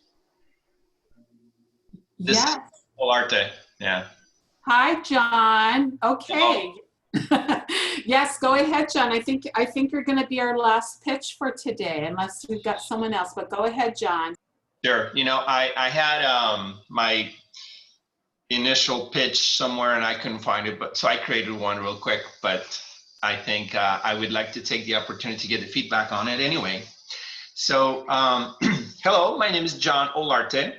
This yes. is Olarte. Yeah. Hi, John. Okay. Yes, go ahead, John. I think you're going to be our last pitch for today, unless we've got someone else. But go ahead, John. Sure. You know, I had my initial pitch somewhere and I couldn't find it, but so I created one real quick. But I think I would like to take the opportunity to get the feedback on it anyway. So, hello, my name is John Olarte.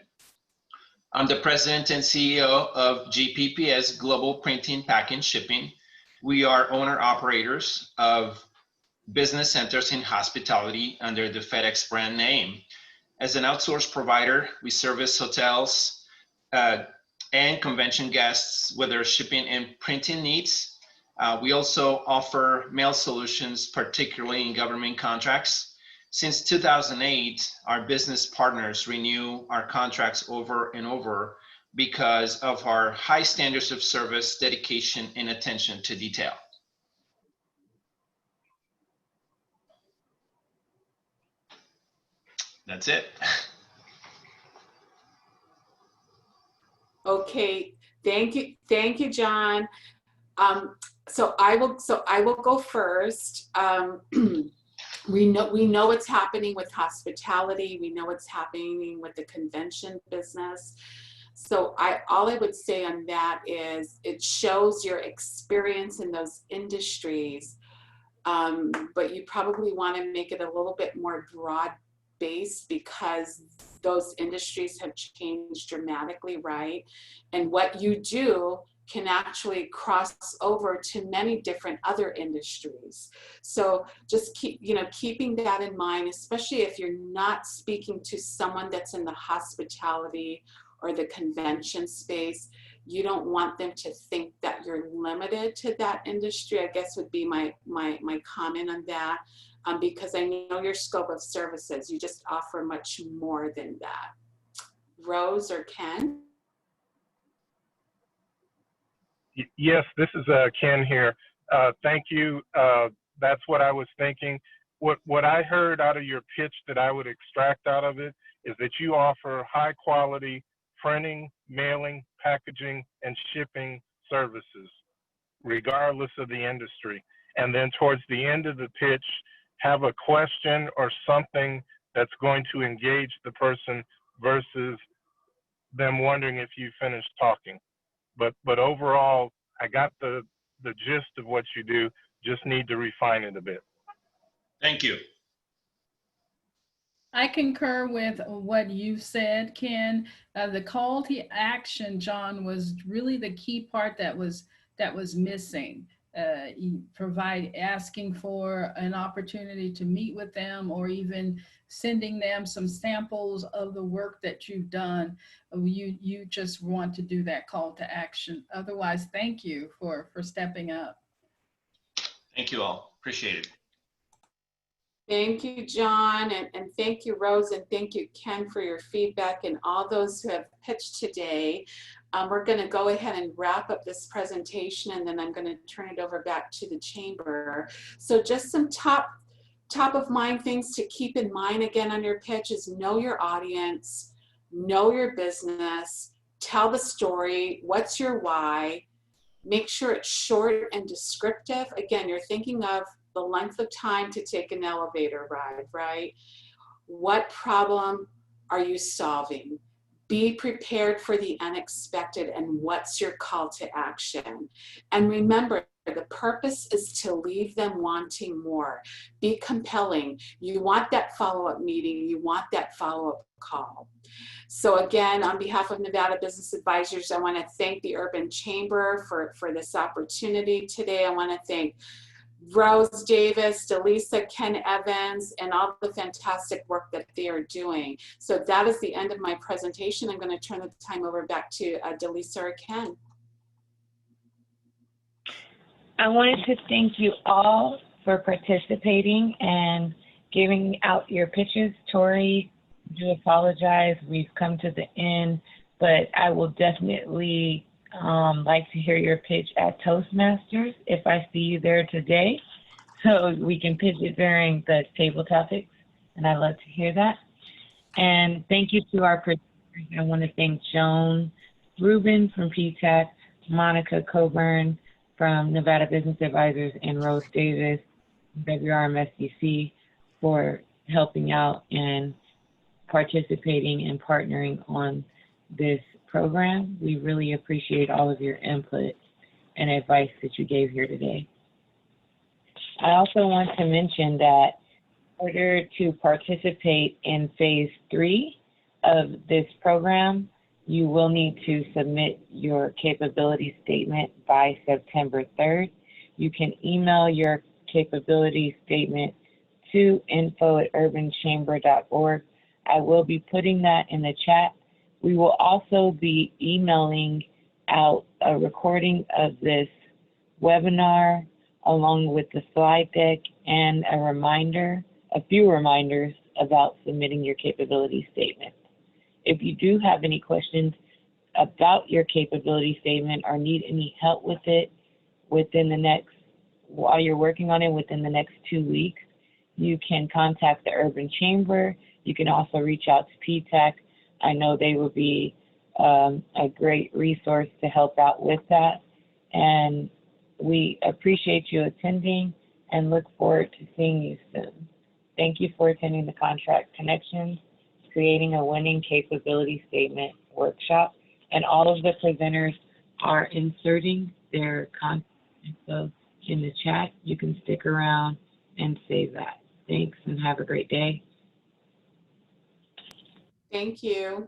I'm the president and CEO of GPPS Global Printing, Packing, Shipping. We are owner-operators of business centers in hospitality under the FedEx brand name. As an outsourced provider, we service hotels and convention guests with their shipping and printing needs. We also offer mail solutions, particularly in government contracts. Since 2008, our business partners renew our contracts over and over because of our high standards of service, dedication, and attention to detail. That's it. Okay, thank you, John. So I will go first. We know what's happening with hospitality. We know what's happening with the convention business. So all I would say on that is it shows your experience in those industries, but you probably want to make it a little bit more broad-based because those industries have changed dramatically, right? And what you do can actually cross over to many different other industries. So just keeping that in mind, especially if you're not speaking to someone that's in the hospitality or the convention space, you don't want them to think that you're limited to that industry, I guess would be my comment on that, because I know your scope of services, you just offer much more than that. Rose or Ken? Yes, this is Ken here. Thank you. That's what I was thinking. What I heard out of your pitch that I would extract out of it is that you offer high quality printing, mailing, packaging, and shipping services, regardless of the industry. And then towards the end of the pitch, have a question or something that's going to engage the person versus them wondering if you finished talking. But overall, I got the gist of what you do. Just need to refine it a bit. Thank you. I concur with what you said, Ken. The call to action, John, was really the key part that was missing. You provide asking for an opportunity to meet with them, or even sending them some samples of the work that you've done. You just want to do that call to action. Otherwise, thank you for stepping up. Thank you all. Appreciate it. Thank you, John, and thank you, Rose, and thank you, Ken, for your feedback, and all those who have pitched today. We're going to go ahead and wrap up this presentation, and then I'm going to turn it over back to the chamber. So just some top of mind things to keep in mind again on your pitch is know your audience, know your business, tell the story, what's your why, make sure it's short and descriptive. Again, you're thinking of the length of time to take an elevator ride, right? What problem are you solving? Be prepared for the unexpected, and what's your call to action? And remember, the purpose is to leave them wanting more. Be compelling. You want that follow-up meeting. You want that follow-up call. So again, on behalf of Nevada Business Advisors, I want to thank the Urban Chamber for this opportunity today. I want to thank Rose Davis, Delisa, Ken Evans, and all the fantastic work that they are doing. So that is the end of my presentation. I'm going to turn the time over back to Delisa or Ken. I wanted to thank you all for participating and giving out your pitches. Tori, I do apologize. We've come to the end, but I will definitely like to hear your pitch at Toastmasters if I see you there today, so we can pitch it during the table topics, and I'd love to hear that. And thank you to our presenters. I want to thank Joan Rubin from PTAC, Monica Coburn from Nevada Business Advisors, and Rose Davis from WRMSDC for helping out and participating and partnering on this program. We really appreciate all of your input and advice that you gave here today. I also want to mention that in order to participate in phase 3 of this program, you will need to submit your capability statement by September 3rd. You can email your capability statement to info@urbanchamber.org. I will be putting that in the chat. We will also be emailing out a recording of this webinar along with the slide deck and a few reminders about submitting your capability statement. If you do have any questions about your capability statement or need any help with it while you're working on it within the next 2 weeks, you can contact the Urban Chamber. You can also reach out to PTAC. I know they will be a great resource to help out with that. And we appreciate you attending and look forward to seeing you soon. Thank you for attending the Contract Connections, Creating a Winning Capability Statement workshop. And all of the presenters are inserting their contact info in the chat. You can stick around and save that. Thanks and have a great day. Thank you.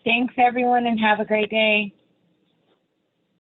Thanks, everyone, and have a great day.